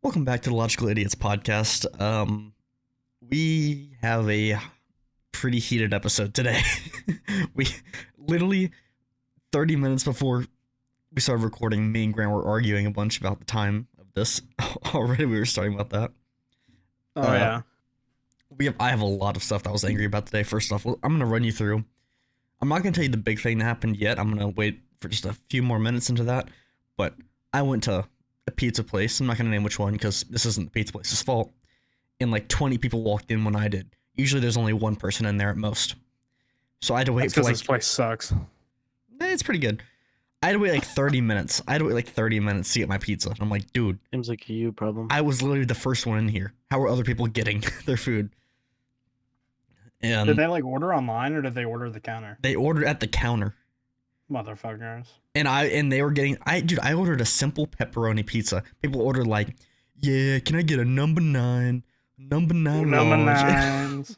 Welcome back to the Logical Idiots podcast. We have a pretty heated episode today. We literally 30 minutes before we started recording, me and Grant were arguing a bunch about the time of this. Already we were starting about that. Oh Uh, yeah. I have a lot of stuff that I was angry about today. First off, I'm gonna run you through. I'm not gonna tell you the big thing that happened yet. I'm gonna wait for just a few more minutes into that. But I went to a pizza place. I'm not gonna name which one because this isn't the pizza place's fault. And like 20 people walked in when I did. Usually there's only one person in there at most. So I had to wait That's for because like this place sucks. it's pretty good. I had to wait like 30 minutes. I had to wait like 30 minutes to get my pizza. And I'm like, dude, Seems like a you problem. I was literally the first one in here. How are other people getting their food? Did And they like order online or did they order at the counter? they ordered at the counter. Motherfuckers. And they were getting I ordered a simple pepperoni pizza. People ordered like, yeah, can I get a number nine Number large? nines.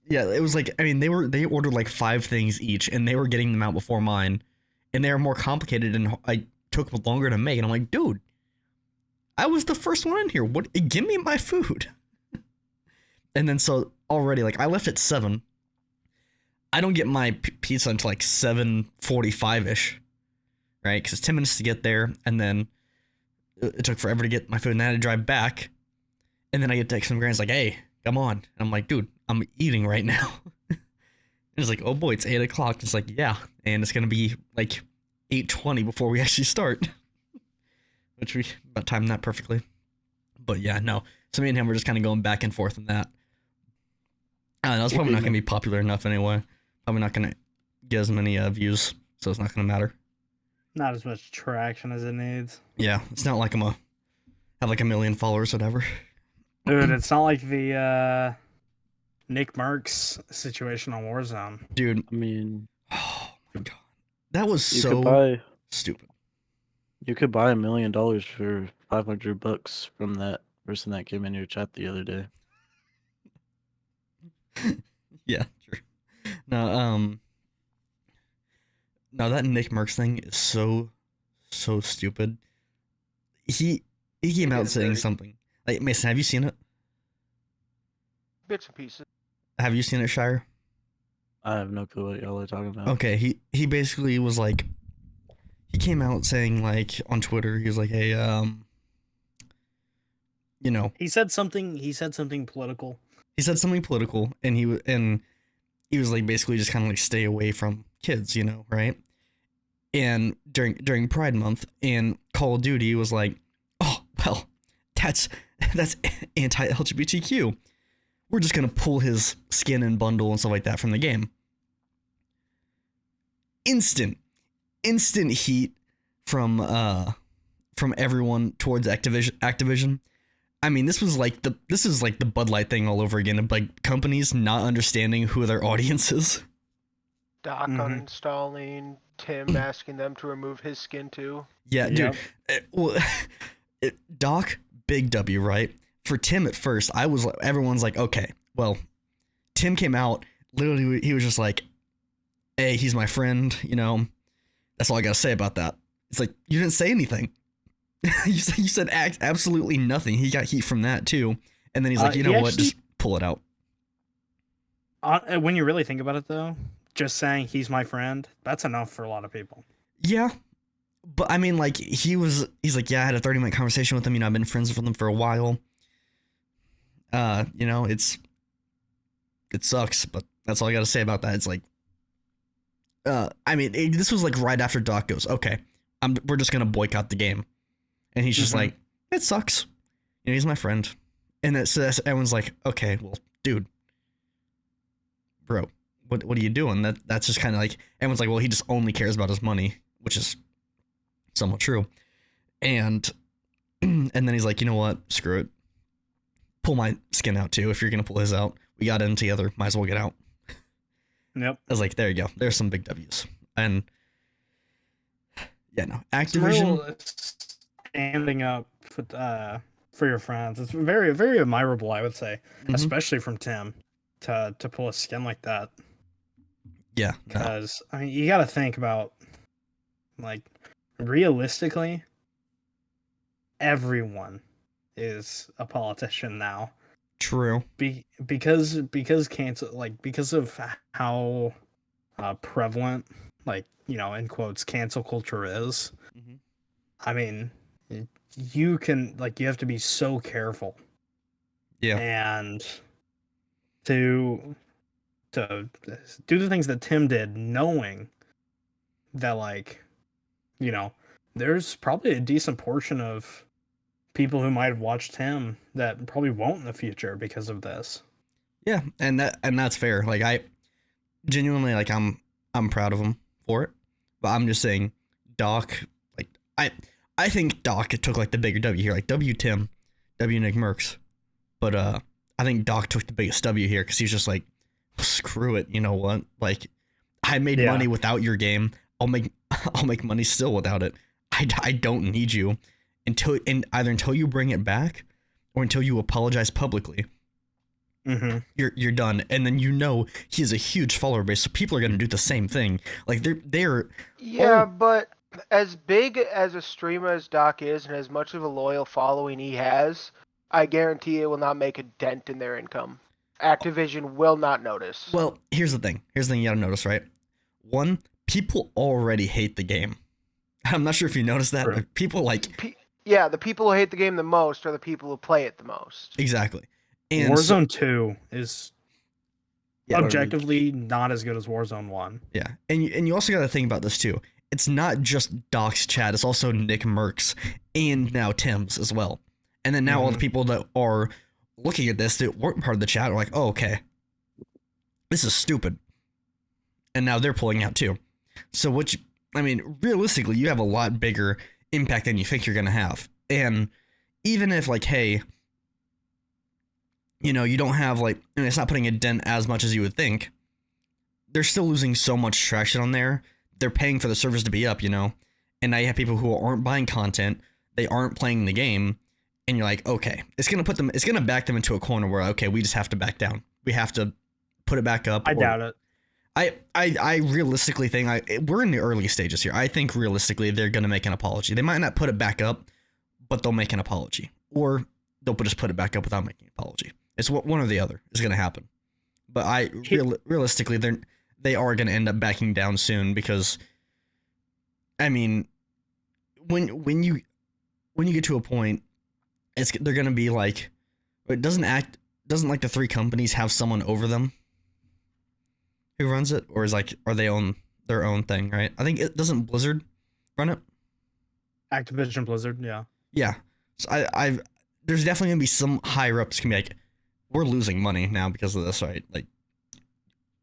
Yeah, it was like, I mean, they ordered like 5 things each, and they were getting them out before mine, and they were more complicated, and I took longer to make. And I'm like, dude, I was the first one in here. What? Give me my food. And then so already, like, I left at 7. I don't get my pizza until like 7:45 ish, right? Because it's 10 minutes to get there, and then it took forever to get my food, and then I had to drive back, and then I get text from Grant's like, hey, come on. And I'm like, dude, I'm eating right now. It's like, oh boy, it's 8 o'clock. It's like, yeah, and it's gonna be like 8:20 before we actually start, which we about timed that perfectly. But yeah, no. So me and him were just kind of going back and forth on that. I don't know, it's probably not gonna be popular enough anyway. Probably not gonna get as many views, so it's not gonna matter. Not as much traction as it needs. Yeah, it's not like I'm a have like a million followers, or whatever. Dude, it's not like the Nick Merckx situation on Warzone. Dude, I mean, oh my god, that was you so could buy stupid. $1 million for $500 from that person that came in your chat the other day. Yeah, true. No, no, that Nick Merckx thing is so stupid. He came out saying something like, Mason, have you seen it? Bits and pieces. Have you seen it, Shire? I have no clue what y'all are talking about. Okay, he basically was like, he came out saying like on Twitter, he was like, hey, you know, He said something political. he said something political, and he was like basically just kind of like stay away from kids, you know, right? And during Pride Month, and Call of Duty was like, oh well, that's anti-LGBTQ. We're just gonna pull his skin and bundle and stuff like that from the game. Instant heat from everyone towards Activision. I mean, this is like the Bud Light thing all over again, of like companies not understanding who their audience is. Doc Mhm. uninstalling, Tim asking them to remove his skin too. Yeah, Yep. dude. Well, Doc, big W, right? For Tim at first, everyone's like, okay, well, Tim came out, literally, he was just like, hey, he's my friend, you know, that's all I gotta say about that. It's like, you didn't say anything. You said absolutely nothing. He got heat from that too. And then he's like, you know what, just pull it out. When you really think about it, though, just saying he's my friend, that's enough for a lot of people. Yeah. But I mean, like, he's like, yeah, I had a 30-minute conversation with him. You know, I've been friends with him for a while. You know, it sucks, but that's all I got to say about that. It's like, I mean, this was like right after Doc goes, okay, we're just going to boycott the game. And he's just like, it sucks. You know, he's my friend. And so everyone's like, okay, well, dude, bro, what are you doing? That's just kind of like, everyone's like, well, he just only cares about his money, which is somewhat true. And then he's like, you know what? Screw it. Pull my skin out too. If you're gonna pull his out, we got in together. Might as well get out. Yep. I was like, there you go. There's some big W's. And yeah, no, Activision. Standing up for your friends. It's very, very admirable, I would say, especially from Tim to pull a skin like that. Yeah, Because I mean, you got to think about, like, realistically, everyone is a politician now. True. Because cancel, like, because of how prevalent, like, in quotes, cancel culture is. Mm-hmm. I mean, you have to be so careful. Yeah. And to do the things that Tim did, knowing that, like, there's probably a decent portion of people who might have watched him that probably won't in the future because of this. Yeah, and that's fair. Like, I genuinely, like, I'm proud of him for it. But I'm just saying, Doc, like, I think Doc took like the bigger W here, like W Tim, W Nick Merckx. But I think Doc took the biggest W here because he's just like, screw it, you know what? Like, I made money without your game. I'll make money still without it. I don't need you until you bring it back or until you apologize publicly. Mm-hmm. You're done. And then he has a huge follower base, so people are gonna do the same thing. Like they're Yeah, but as big as a streamer as Doc is, and as much of a loyal following he has, I guarantee it will not make a dent in their income. Activision will not notice. Well, here's the thing you gotta notice, right? One, people already hate the game. I'm not sure if you noticed that. But people like the people who hate the game the most are the people who play it the most. Exactly. And Warzone 2 is objectively not as good as Warzone 1. Yeah. And you also got to think about this too. It's not just Doc's chat, it's also Nick Merckx and now Tim's as well. And then now all the people that are looking at this that weren't part of the chat are like, oh, okay, this is stupid. And now they're pulling out too. So realistically, you have a lot bigger impact than you think you're going to have. And even if, like, hey, you don't have, like, it's not putting a dent as much as you would think, they're still losing so much traction on there. They're paying for the servers to be up, and now you have people who aren't buying content, they aren't playing the game, and you're like, okay, it's going to back them into a corner where, okay, we just have to back down. We have to put it back up. I doubt it. I realistically think we're in the early stages here. I think realistically they're going to make an apology. They might not put it back up, but they'll make an apology, or they'll just put it back up without making an apology. It's one or the other is going to happen. But realistically, they are going to end up backing down soon because, I mean, when you get to a point, they're going to be like, doesn't like the three companies have someone over them who runs it, or are they on their own thing, right? I think doesn't Blizzard run it? Activision Blizzard, yeah. Yeah. So there's definitely gonna be some higher ups can be like, we're losing money now because of this, right? Like,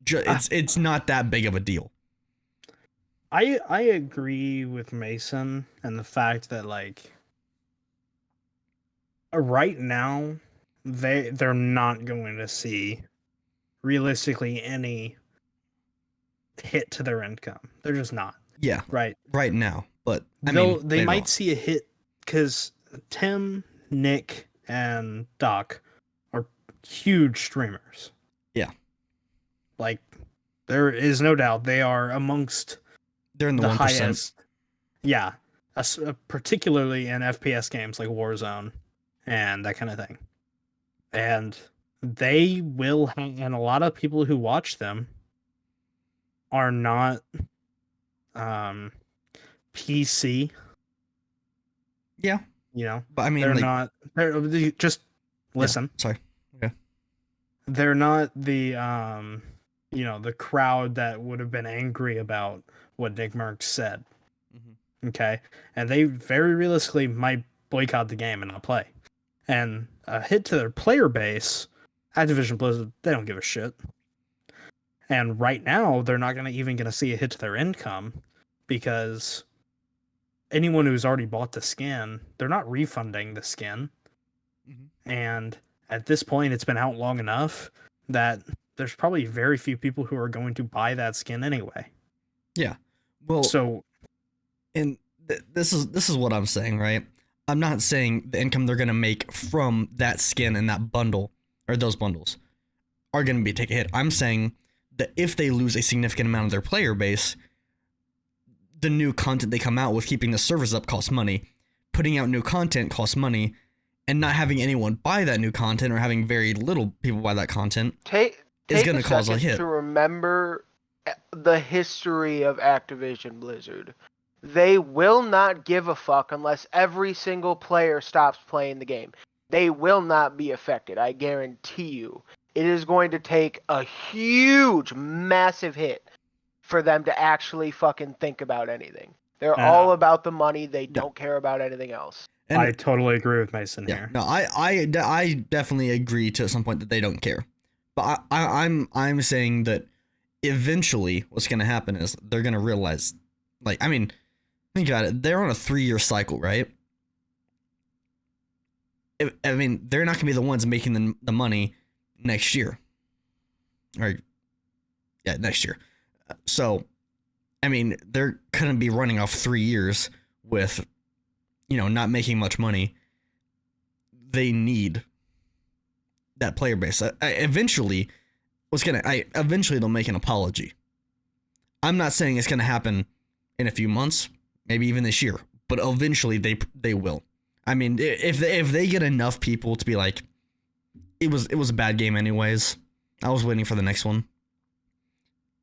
it's not that big of a deal. I agree with Mason and the fact that, like, right now they're not going to see realistically any hit to their income. They're just not. Yeah. Right now, but they might see a hit because Tim, Nick, and Doc are huge streamers. Yeah. Like, there is no doubt they are amongst they're in the 1%. highest. Yeah, particularly in FPS games like Warzone and that kind of thing. And they will and a lot of people who watch them are not PC. Yeah. But I mean, they're not. They're just listen. Yeah, sorry. Okay. They're not the the crowd that would have been angry about what Nick Merckx said. Mm-hmm. Okay, and they very realistically might boycott the game and not play. And a hit to their player base, Activision Blizzard, they don't give a shit. And right now, they're not even going to see a hit to their income because anyone who's already bought the skin, they're not refunding the skin. Mm-hmm. And at this point, it's been out long enough that there's probably very few people who are going to buy that skin anyway. Yeah. Well, so, and this is what I'm saying, right? I'm not saying the income they're going to make from that skin and that bundle or those bundles are going to take a hit. I'm saying that if they lose a significant amount of their player base, the new content they come out with, keeping the servers up, costs money. Putting out new content costs money. and not having anyone buy that new content or having very little people buy that content Take is going to cause a second hit. to remember the history of Activision Blizzard. They will not give a fuck unless every single player stops playing the game. They will not be affected, I guarantee you. It is going to take a huge, massive hit for them to actually fucking think about anything. They're all about the money. They don't care about anything else. And I totally agree with Mason yeah, here. no, I definitely agree to some point that they don't care. But I'm saying that eventually what's going to happen is they're going to realize, like, I mean, think about it. They're on a 3-year cycle, right? I mean, they're not going to be the ones making the money next year. Or, yeah, next year. So, I mean, they're going to be running off 3 years with, not making much money. They need that player base. Eventually they'll make an apology. I'm not saying it's going to happen in a few months, maybe even this year, but eventually they will. I mean, if they get enough people to be like, it was a bad game anyways, I was waiting for the next one.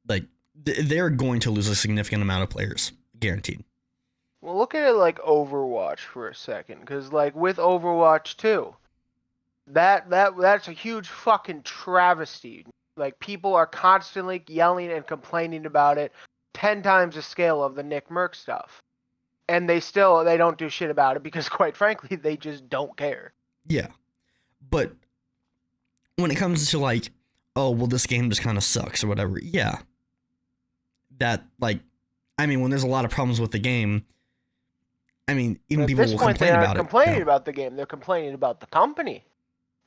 Like, they're going to lose a significant amount of players, guaranteed. Well, look at it like Overwatch for a second, because like with Overwatch 2, that's a huge fucking travesty. Like, people are constantly yelling and complaining about it, 10 times the scale of the Nick Merck stuff. And they don't do shit about it because, quite frankly, they just don't care. Yeah. But when it comes to like, oh, well, this game just kind of sucks or whatever. Yeah. That, like, I mean, when there's a lot of problems with the game, I mean, even people will complain about it. They're complaining about the game. They're complaining about the company.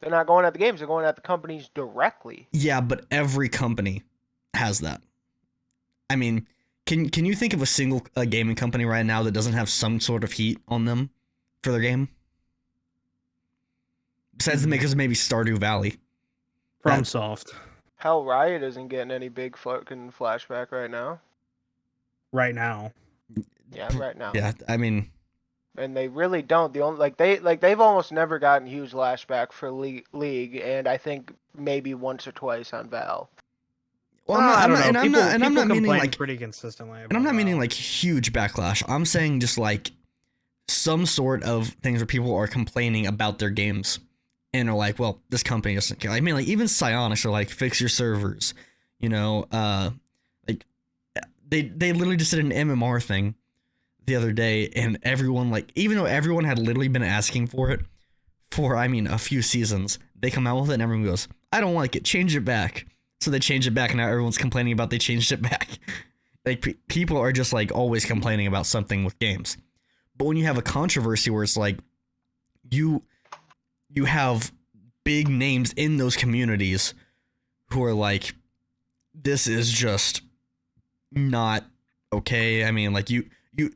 They're not going at the games. They're going at the companies directly. Yeah, but every company has that. I mean, can you think of a single gaming company right now that doesn't have some sort of heat on them for their game? Besides the makers of maybe Stardew Valley. FromSoft. Hell, Riot isn't getting any big fucking flashback right now. Right now. Yeah, right now. Yeah, I mean, and they really don't. The only they've almost never gotten huge lashback for League, and I think maybe once or twice on Val. well, I'm not meaning like pretty consistently. And I'm not meaning like huge backlash. I'm saying just like some sort of things where people are complaining about their games and are like, well, this company doesn't care. I mean, like even Psyonix are like, fix your servers, like they literally just did an MMR thing the other day, and everyone, like, even though everyone had literally been asking for it for, I mean, a few seasons, they come out with it and everyone goes, I don't like it, change it back. So they changed it back, and now everyone's complaining about they changed it back. Like, people are just like always complaining about something with games. But when you have a controversy where it's like you have big names in those communities who are like, this is just not okay. I mean, like you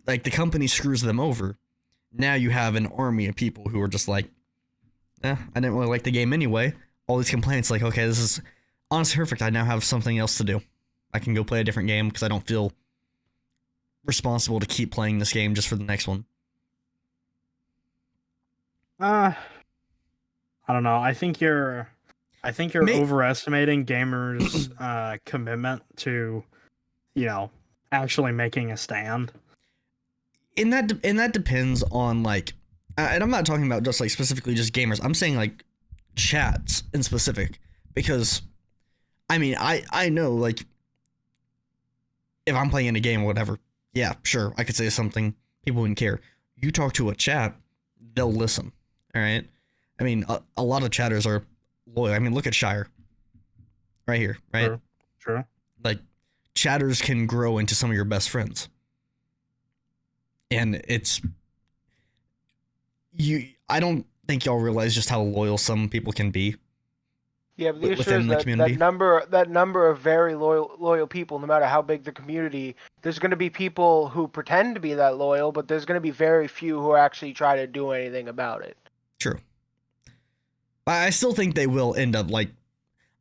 like the company screws them over. Now you have an army of people who are just like, I didn't really like the game anyway. All these complaints, like, okay, this is honestly perfect. I now have something else to do. I can go play a different game because I don't feel responsible to keep playing this game just for the next one. I don't know. I think you're overestimating gamers' commitment to, actually making a stand. And that depends on like, and I'm not talking about just like specifically just gamers. I'm saying like chats in specific, because I mean, I know, like, if I'm playing in a game or whatever, yeah, sure, I could say something, people wouldn't care. You talk to a chat, they'll listen. All right. I mean, a lot of chatters are loyal. I mean, look at Shire right here, right? True. Like, chatters can grow into some of your best friends. And I don't think y'all realize just how loyal some people can be. Yeah, but the issue within is the community. that number of very loyal people, no matter how big the community, there's going to be people who pretend to be that loyal, but there's going to be very few who actually try to do anything about it. True. But I still think they will end up, like,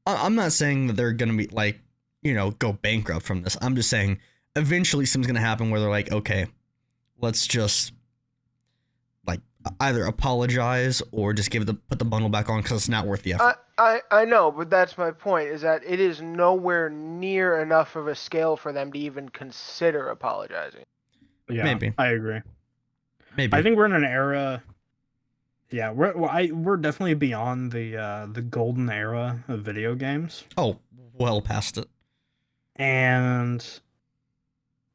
I'm not saying that they're going to be, like, go bankrupt from this. I'm just saying eventually something's going to happen where they're like, okay, let's just, like, either apologize or just put the bundle back on because it's not worth the effort. I know, but that's my point, is that it is nowhere near enough of a scale for them to even consider apologizing. Yeah, Maybe. I agree. Maybe. I think we're in an era. Yeah, we're definitely beyond the golden era of video games, Oh, well past it. and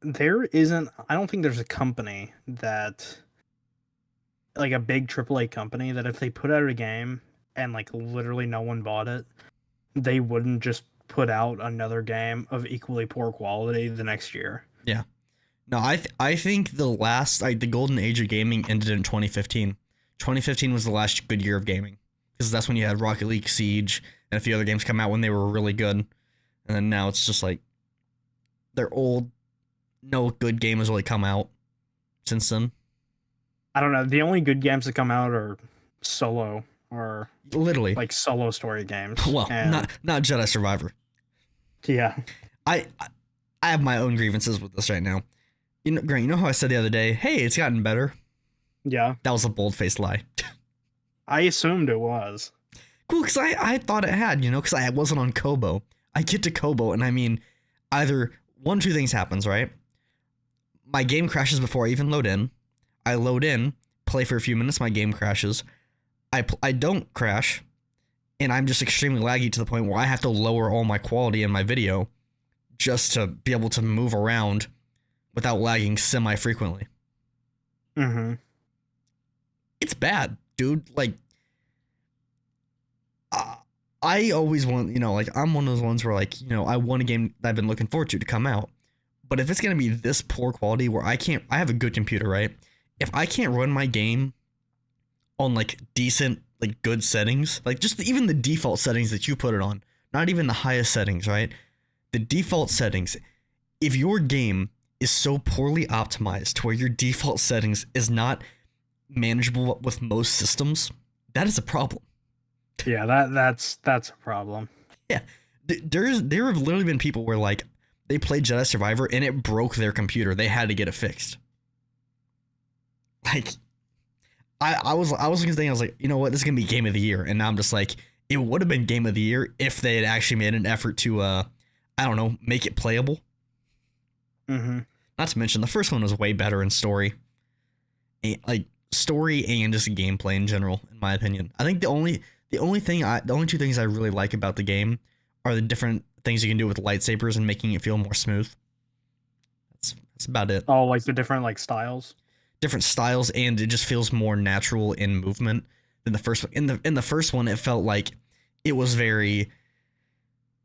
there isn't. I don't think there's a company that, like a big AAA company, that if they put out a game and like literally no one bought it, they wouldn't just put out another game of equally poor quality the next year. Yeah. No, I think the golden age of gaming ended in 2015. 2015 was the last good year of gaming because that's when you had Rocket League, Siege, and a few other games come out when they were really good. And then now it's just like they're old. No good game has really come out since then. I don't know. The only good games that come out are solo or Literally. like solo story games. Well, and, not Jedi Survivor. yeah. I have my own grievances with this right now. Grant, you know how I said the other day, hey, it's gotten better? Yeah. That was a bold-faced lie. I assumed it was. Cool, because I thought it had, because I wasn't on Kobo. I get to Kobo, and I mean, either one or two things happens, right? My game crashes before I even load in. I load in, play for a few minutes, my game crashes. I don't crash, and I'm just extremely laggy to the point where I have to lower all my quality in my video just to be able to move around without lagging semi-frequently. Mm-hmm. It's bad, dude. Like, I always want, like, I'm one of those ones where, like, I want a game that I've been looking forward to come out. But if it's going to be this poor quality where I have a good computer, right? If I can't run my game on, like, decent, like, good settings, like, just even the default settings that you put it on, not even the highest settings, right? The default settings, if your game is so poorly optimized to where your default settings is not manageable with most systems, that is a problem. Yeah, that's a problem. Yeah, there have literally been people where like they played Jedi Survivor and it broke their computer. They had to get it fixed. Like, I was looking at the thing. I was like, you know what, this is gonna be game of the year, and now I'm just like, it would have been game of the year if they had actually made an effort to, I don't know, make it playable. Mm-hmm. Not to mention the first one was way better in story, like story and just gameplay in general, in my opinion. I think the only two things I really like about the game are the different things you can do with lightsabers and making it feel more smooth. That's about it. Oh, like the different like styles. Different styles, and it just feels more natural in movement than the first one. In the first one, it felt like it was very,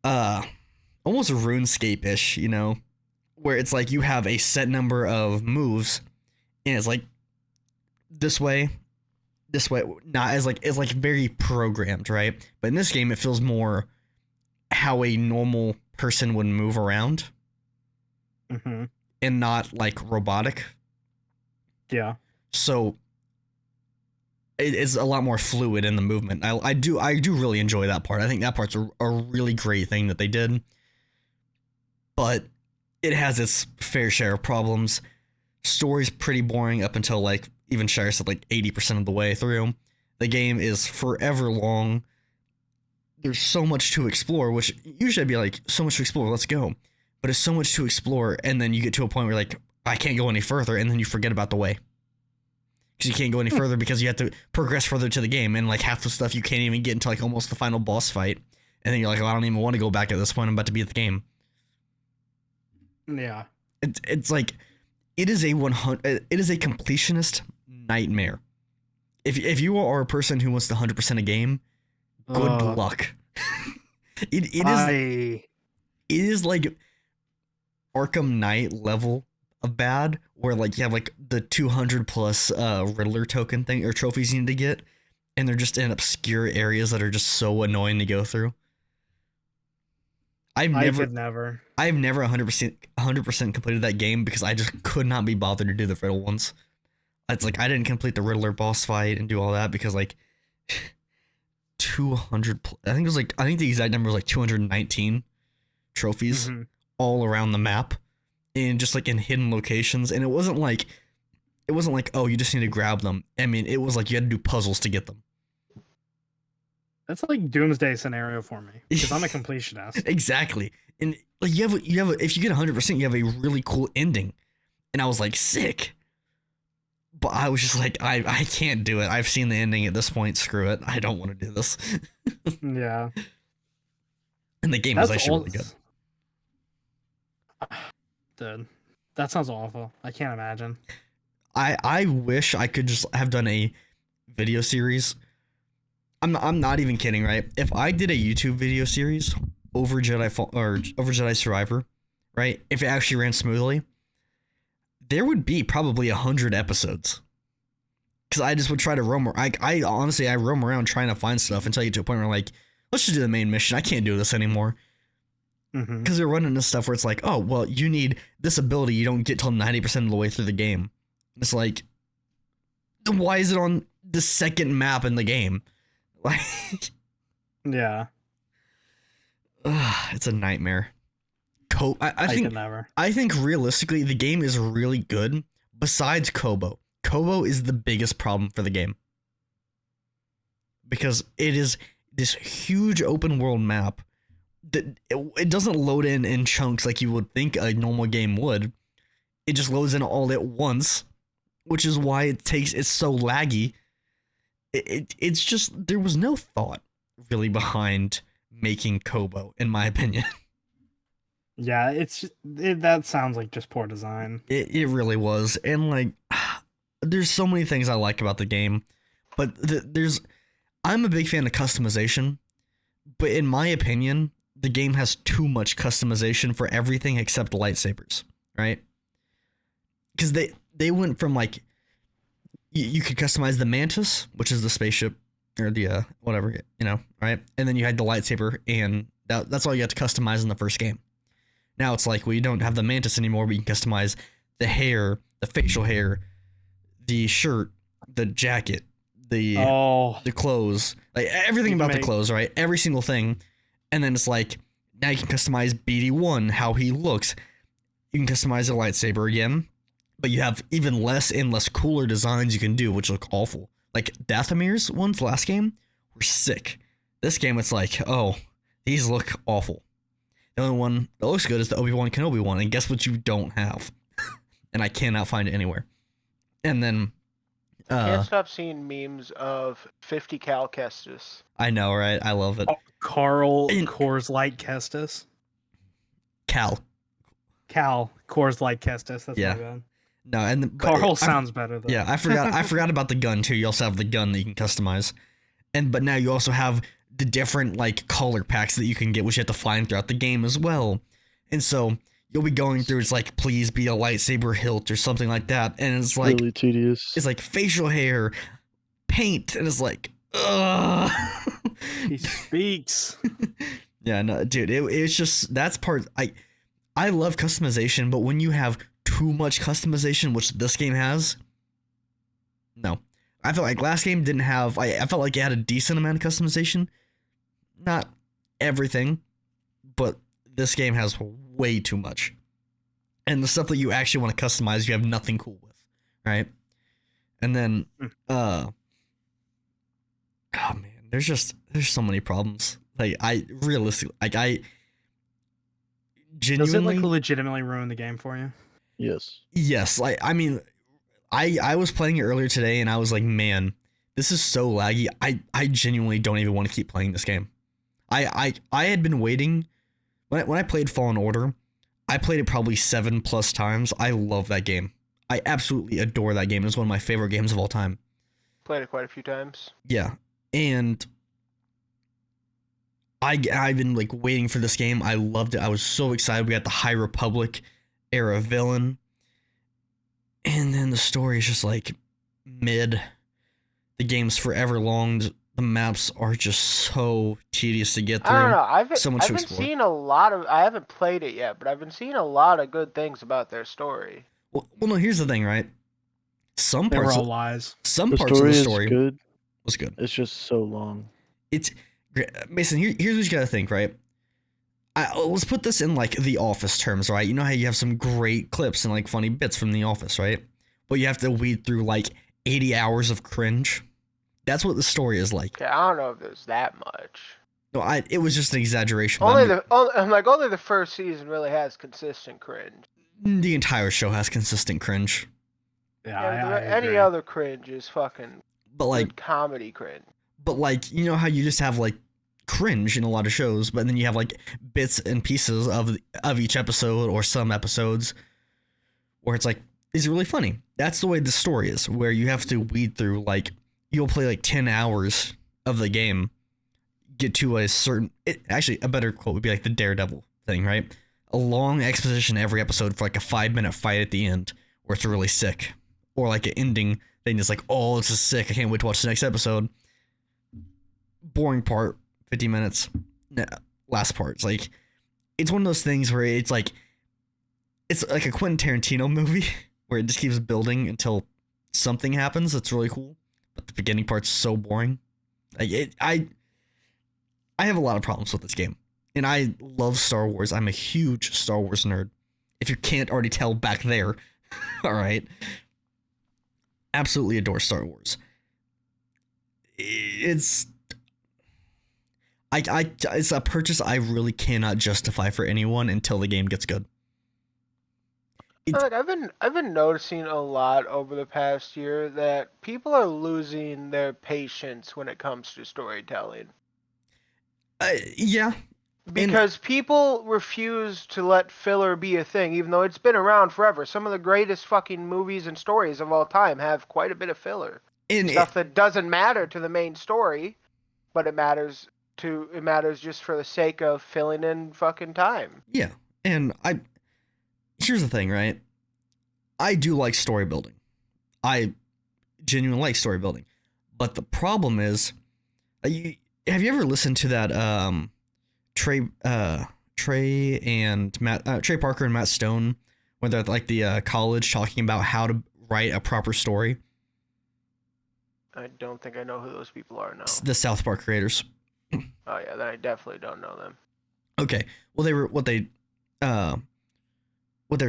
almost RuneScape-ish, where it's like you have a set number of moves, and it's like this way, not as like, it's like very programmed, right? But in this game, it feels more how a normal person would move around, Mm-hmm. and not like robotic. Yeah. So it's a lot more fluid in the movement. I do really enjoy that part. I think that part's a really great thing that they did. But it has its fair share of problems. Story's pretty boring up until like even Shire said like 80% of the way through. The game is forever long. There's so much to explore, which usually I'd be like, so much to explore, let's go. But it's so much to explore, and then you get to a point where like, I can't go any further, and then you forget about the way. Because you can't go any further because you have to progress further to the game, and like half the stuff you can't even get into like almost the final boss fight. And then you're like, oh, I don't even want to go back at this point, I'm about to beat the game. Yeah. It's like, it is a completionist nightmare. If you are a person who wants to 100% a game, good luck. It is like Arkham Knight level of bad, where like you have like the 200 plus Riddler token thing or trophies you need to get, and they're just in obscure areas that are just so annoying to go through. I've never 100% completed that game because I just could not be bothered to do the Riddle ones. It's like I didn't complete the Riddler boss fight and do all that because like 200 I think the exact number was like 219 trophies, all around the map, and just like in hidden locations. And it wasn't like It wasn't like, oh, you just need to grab them. I mean, it was like you had to do puzzles to get them. That's like doomsday scenario for me because I'm a completionist. Exactly. And like you have if you get 100%, you have a really cool ending. And I was like, sick. But I was just like, I can't do it. I've seen the ending at this point. Screw it. I don't want to do this. Yeah. And the game is actually really good. Dude, that sounds awful. I can't imagine. I wish I could just have done a video series. I'm not even kidding, right? If I did a YouTube video series over Jedi Survivor, right? If it actually ran smoothly, there would be probably 100 episodes. Because I just would try to roam. I honestly roam around trying to find stuff until you get to a point where I'm like, let's just do the main mission. I can't do this anymore. Because they're running this stuff where it's like, oh, well, you need this ability you don't get till 90% of the way through the game. It's like, why is it on the second map in the game? Like, yeah, it's a nightmare. I think realistically the game is really good. Besides Kobo is the biggest problem for the game because it is this huge open world map that it doesn't load in chunks like you would think a normal game would. It just loads in all at once, which is why it's so laggy. It's just there was no thought really behind making Kobo, in my opinion. Yeah, that sounds like just poor design. It really was, and like, there's so many things I like about the game, but I'm a big fan of customization, but in my opinion, the game has too much customization for everything except lightsabers, right? Because they went from like you could customize the Mantis, which is the spaceship or the whatever, right? And then you had the lightsaber, and that's all you had to customize in the first game. Now it's like, well, you don't have the Mantis anymore, but you can customize the hair, the facial hair, the shirt, the jacket, the clothes, like everything about the clothes, right? Every single thing. And then it's like, now you can customize BD1, how he looks. You can customize a lightsaber again, but you have even less and less cooler designs you can do, which look awful. Like Dathomir's ones last game were sick. This game, it's like, oh, these look awful. The only one that looks good is the Obi-Wan Kenobi one, and guess what you don't have? And I cannot find it anywhere. And then can't stop seeing memes of 50 Cal Kestis. I know, right? I love it. Carl Coors Light Kestis. Cal Coors Light Kestis. That's yeah. my bad. No, and Carl sounds better though. Yeah, I forgot about the gun too. You also have the gun that you can customize. But now you also have the different like color packs that you can get, which you have to find throughout the game as well. And so you'll be going through, it's like, please be a lightsaber hilt or something like that. And it's like really tedious. It's like facial hair, paint, and it's like, ugh. He speaks. Yeah, no, dude, it's just that's part. I love customization, but when you have too much customization, which this game has, no. I felt like last game didn't have. I felt like it had a decent amount of customization, not everything, but this game has way too much. And the stuff that you actually want to customize, you have nothing cool with, right? And then, oh man, there's so many problems. Like genuinely. Does it like legitimately ruin the game for you? Yes. Yes. Like, I mean, I was playing it earlier today and I was like, man, this is so laggy. I genuinely don't even want to keep playing this game. I had been waiting when I played Fallen Order. I played it probably 7+ times. I love that game. I absolutely adore that game. It's one of my favorite games of all time. Played it quite a few times. Yeah. And I've been like waiting for this game. I loved it. I was so excited. We got the High Republic era villain. And then the story is just like mid. The game's forever long. The maps are just so tedious to get through. I don't know. I've been explore. seeing a lot of. I haven't played it yet, but I've been seeing a lot of good things about their story. Well, no. Here's the thing, right? Some They parts were all lies. Some parts of the story good. was good. It's just so long. It's Mason. Here's what you gotta think, right? Let's put this in like The Office terms, right? You know how you have some great clips and like funny bits from The Office, right? but you have to weed through like 80 hours of cringe. That's what the story is like. Okay, I don't know if there's that much. No, it was just an exaggeration. But Only the first season really has consistent cringe. the entire show has consistent cringe. Yeah, Yeah, I any agree. other cringe is fucking But like, good comedy cringe. but like, you know how you just have like cringe in a lot of shows, but then you have like bits and pieces of each episode or some episodes where it's like, is it really funny? That's the way the story is, where you have to weed through, like, you'll play like 10 hours of the game, get to a certain, actually a better quote would be like the Daredevil thing, right? A long exposition every episode for like a 5-minute fight at the end where it's really sick, or like an ending thing that's like, oh, this is sick, I can't wait to watch the next episode. Boring part, 50 minutes. Last part. It's like, it's one of those things where it's like a Quentin Tarantino movie where it just keeps building until something happens that's really cool, but the beginning part's so boring. Like I have a lot of problems with this game, and I love Star Wars. I'm a huge Star Wars nerd. If you can't already tell back there, all right. Absolutely adore Star Wars. It's a purchase I really cannot justify for anyone until the game gets good. Like, I've been noticing a lot over the past year that people are losing their patience when it comes to storytelling. Yeah. Because people refuse to let filler be a thing, even though it's been around forever. Some of the greatest fucking movies and stories of all time have quite a bit of filler. Stuff that doesn't matter to the main story, but it matters just for the sake of filling in fucking time. Yeah. And here's the thing, right? I do like story building. I genuinely like story building. But the problem is, have you ever listened to that Trey Parker and Matt Stone when they're at like the college talking about how to write a proper story? I don't think I know who those people are now. The South Park creators. Oh yeah, then I definitely don't know them. Okay. Well, what they were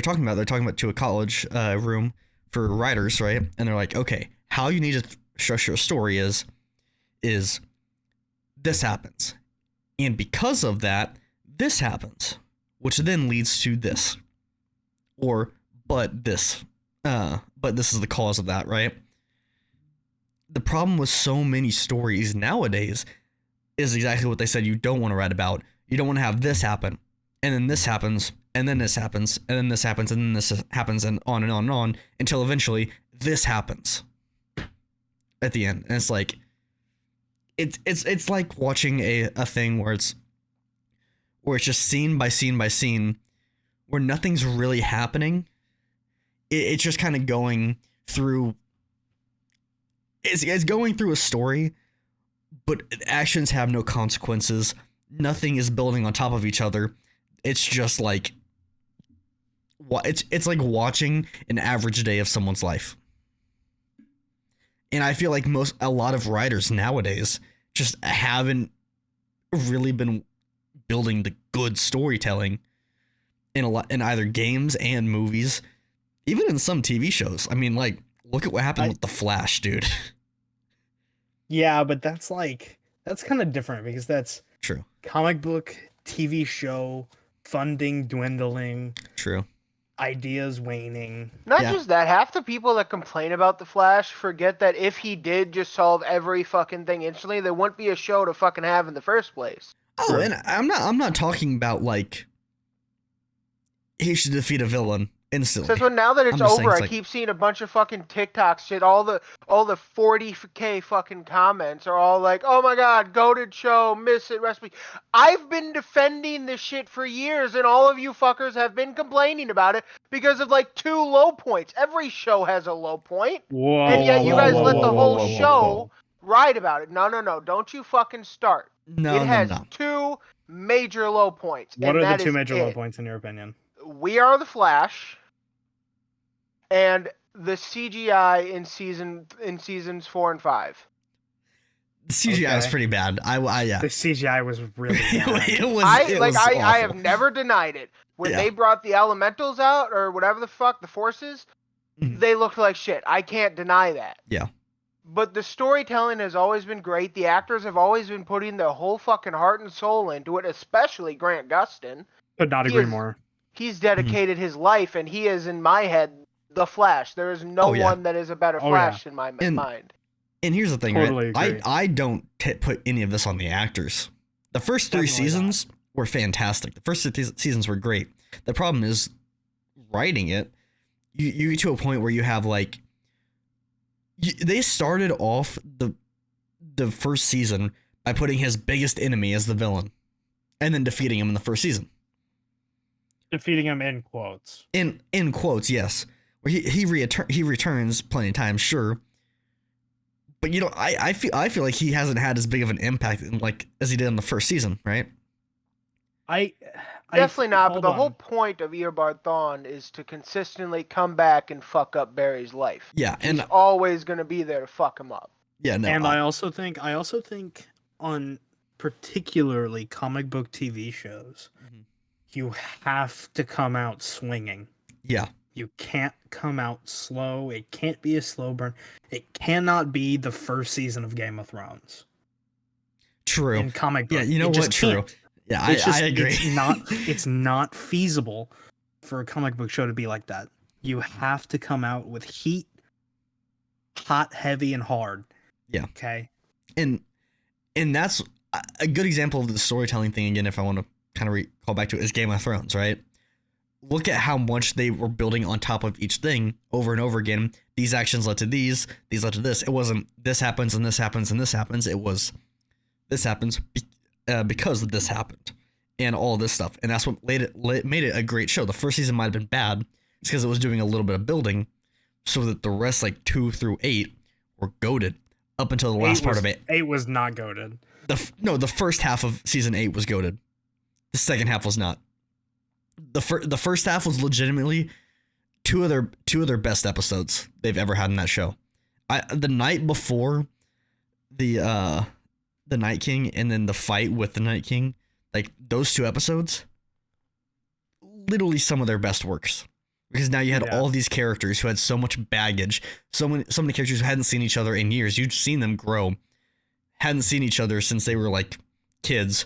talking about, they're talking about to a college room for writers, right? And they're like, okay, how you need to structure a story is this happens. And because of that, this happens, which then leads to this. Or, but this is the cause of that, right? The problem with so many stories nowadays is exactly what they said you don't want to write about. You don't want to have this happen, and then this happens, and then this happens, and then this happens, and then this happens, and on and on and on, until eventually this happens at the end. And it's like, it's like watching a thing where it's just scene by scene by scene, where nothing's really happening. It's just kind of going through. It's going through a story, but actions have no consequences. Nothing is building on top of each other. It's just like, it's like watching an average day of someone's life. And I feel like a lot of writers nowadays just haven't really been building the good storytelling in either games and movies, even in some TV shows. I mean, like, look at what happened with The Flash, dude. Yeah, but that's kind of different because that's True. Comic book, TV show, funding dwindling. True. Ideas waning. Not just that, half the people that complain about the Flash forget that if he did just solve every fucking thing instantly, there wouldn't be a show to fucking have in the first place. Oh, and I'm not talking about like he should defeat a villain instantly. So now that it's I'm just saying over, I like, keep seeing a bunch of fucking TikTok shit. All the 40K fucking comments are all like, "Oh my god, goated show, miss it, recipe." I've been defending this shit for years, and all of you fuckers have been complaining about it because of like 2 low points. Every show has a low point, Whoa! and yet you guys let the whole whoa. show ride about it. No, don't you fucking start. No, it has no. 2 major low points. What and are the that 2 is major it. low points in your opinion? We Are the Flash, and the CGI in seasons 4 and 5. The CGI was Okay. pretty bad. Yeah. The CGI was really bad. it was I have awful. never denied it. When Yeah. they brought the elementals out, or whatever the fuck, the forces, they looked like shit. I can't deny that. Yeah. But the storytelling has always been great. The actors have always been putting their whole fucking heart and soul into it, especially Grant Gustin. Could not agree more. He's dedicated his life, and he is, in my head, the Flash. There is no one that is a better Flash in my mind. And here's the thing, Totally right? agree. I don't put any of this on the actors. The first three Definitely seasons were fantastic. The first seasons were great. The problem is writing it. You get to a point where you have like they started off the first season by putting his biggest enemy as the villain, and then defeating him in the first season. Defeating him in quotes. In quotes, yes. Where he returns plenty of times, sure. But you know, I feel like he hasn't had as big of an impact as he did in the first season, right? Definitely not, but the whole point of Eobard Thawne is to consistently come back and fuck up Barry's life. Yeah, He's always gonna be there to fuck him up. Yeah, no. And I also think on particularly comic book TV shows, you have to come out swinging. Yeah. You can't come out slow. It can't be a slow burn. It cannot be the first season of Game of Thrones. True. In comic book. Yeah, you know what? True. Can't. Yeah, I agree. It's not feasible for a comic book show to be like that. You have to come out with heat, hot, heavy, and hard. Yeah. Okay. And that's a good example of the storytelling thing again. If I want to kind of call back to it, is Game of Thrones, right? Look at how much they were building on top of each thing over and over again. These actions led to these led to this. It wasn't this happens and this happens and this happens. It was this happens because this happened and all this stuff. And that's what made it a great show. The first season might have been bad because it was doing a little bit of building, so that the rest, like 2 through 8, were goated up until the last part of it. 8 was not goated. The first half of season 8 was goated. The second half was not. The first half was legitimately two of their best episodes they've ever had in that show. The night before the Night King and then the fight with the Night King, like those 2 episodes, literally some of their best works. Because now you had all these characters who had so much baggage, so many characters who hadn't seen each other in years. You'd seen them grow, hadn't seen each other since they were like kids,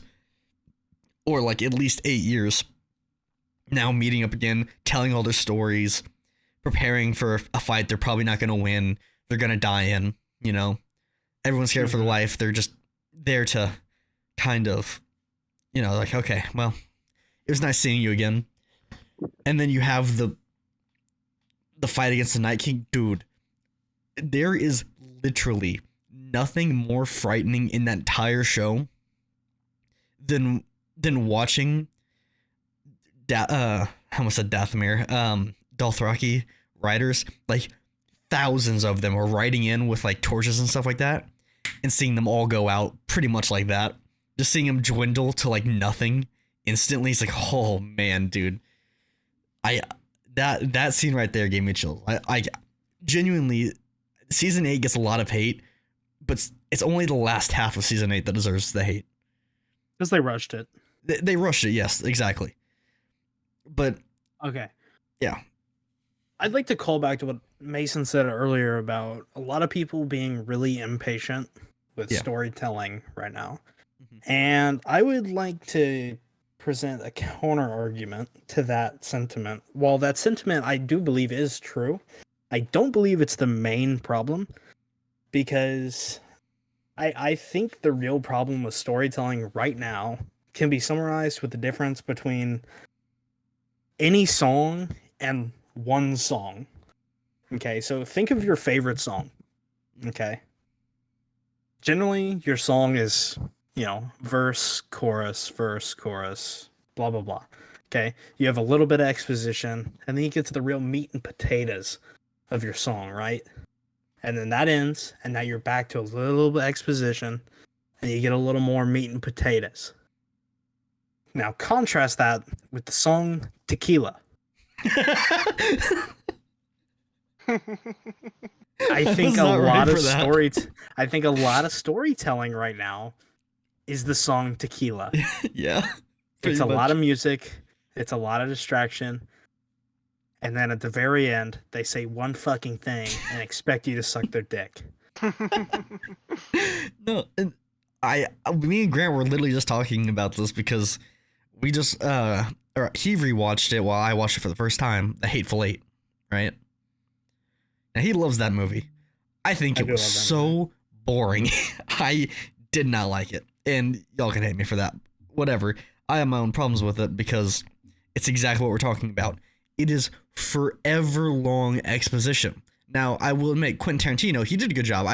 or like at least 8 years. Now meeting up again, telling all their stories, preparing for a fight they're probably not going to win. They're going to die in, you know. Everyone's scared for their life. They're just there to kind of, you know, like, okay, well, it was nice seeing you again. And then you have the fight against the Night King. Dude, there is literally nothing more frightening in that entire show than watching I almost said Dathomir, Dothraki riders, like thousands of them are riding in with like torches and stuff like that, and seeing them all go out pretty much like that. Just seeing them dwindle to like nothing instantly. It's like, oh man, dude. That scene right there gave me chills. I genuinely, season 8 gets a lot of hate, but it's only the last half of season 8 that deserves the hate. Because they rushed it. They rushed it, yes, exactly. But okay, yeah, I'd like to call back to what Mason said earlier about a lot of people being really impatient with storytelling right now. And I would like to present a counter argument to that sentiment. While that sentiment I do believe is true, I don't believe it's the main problem, because I think the real problem with storytelling right now can be summarized with the difference between any song and one song. Okay, so think of your favorite song. Okay. Generally, your song is, you know, verse, chorus, blah, blah, blah. Okay, you have a little bit of exposition, and then you get to the real meat and potatoes of your song, right? And then that ends, and now you're back to a little bit of exposition, and you get a little more meat and potatoes. Now, contrast that with the song Tequila. I think a lot of storytelling right now is the song Tequila. Yeah. It's a lot of music, it's a lot of distraction, and then at the very end, they say one fucking thing and expect you to suck their dick. No, and me and Grant were literally just talking about this because we just or he rewatched it while I watched it for the first time, The Hateful Eight, right? And he loves that movie. I think I it do was love that so boring. I did not like it, and y'all can hate me for that. Whatever. I have my own problems with it because it's exactly what we're talking about. It is forever long exposition. Now, I will admit, Quentin Tarantino, he did a good job.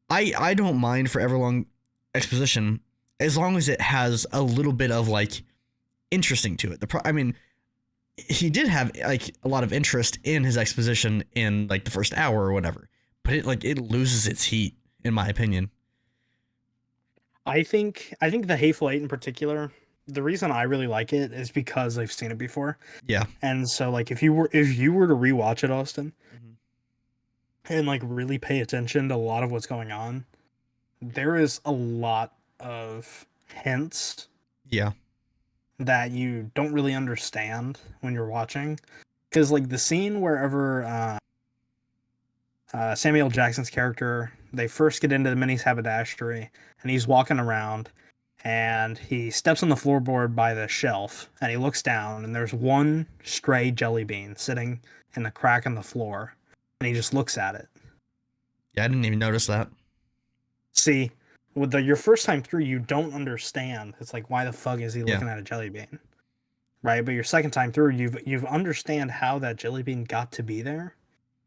I don't mind forever long exposition as long as it has a little bit of like interesting to it. I mean, he did have like a lot of interest in his exposition in like the first hour or whatever, but it loses its heat in my opinion. I think the Hateful Eight in particular, the reason I really like it is because I've seen it before. Yeah. And so like if you were to rewatch it, Austin, Mm-hmm. and like really pay attention to a lot of what's going on, there is a lot of hints Yeah. that you don't really understand when you're watching. Because like the scene wherever Samuel Jackson's character, they first get into the Minnie's haberdashery, and he's walking around, and he steps on the floorboard by the shelf, and he looks down, and there's one stray jelly bean sitting in the crack in the floor, and he just looks at it. Yeah, I didn't even notice that. See, with your first time through, you don't understand. It's like, why the fuck is he looking at a jelly bean, right? But your second time through, you've understand how that jelly bean got to be there.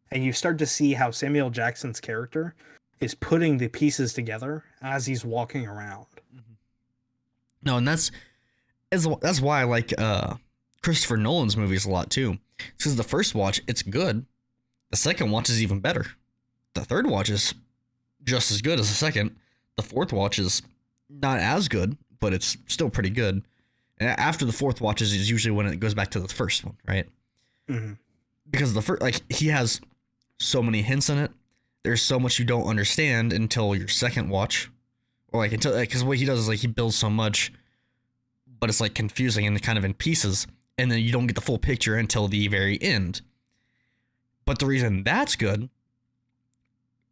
And you start to see how Samuel Jackson's character is putting the pieces together as he's walking around. No, and that's why I like Christopher Nolan's movies a lot too. Because the first watch, it's good. The second watch is even better. The third watch is just as good as the second. The fourth watch is not as good, but it's still pretty good. And after the fourth watch is usually when it goes back to the first one, right? Mm-hmm. Because the first, like, he has so many hints in it. There's so much you don't understand until your second watch, or like until, because what he does is like he builds so much, but it's like confusing and kind of in pieces, and then you don't get the full picture until the very end. But the reason that's good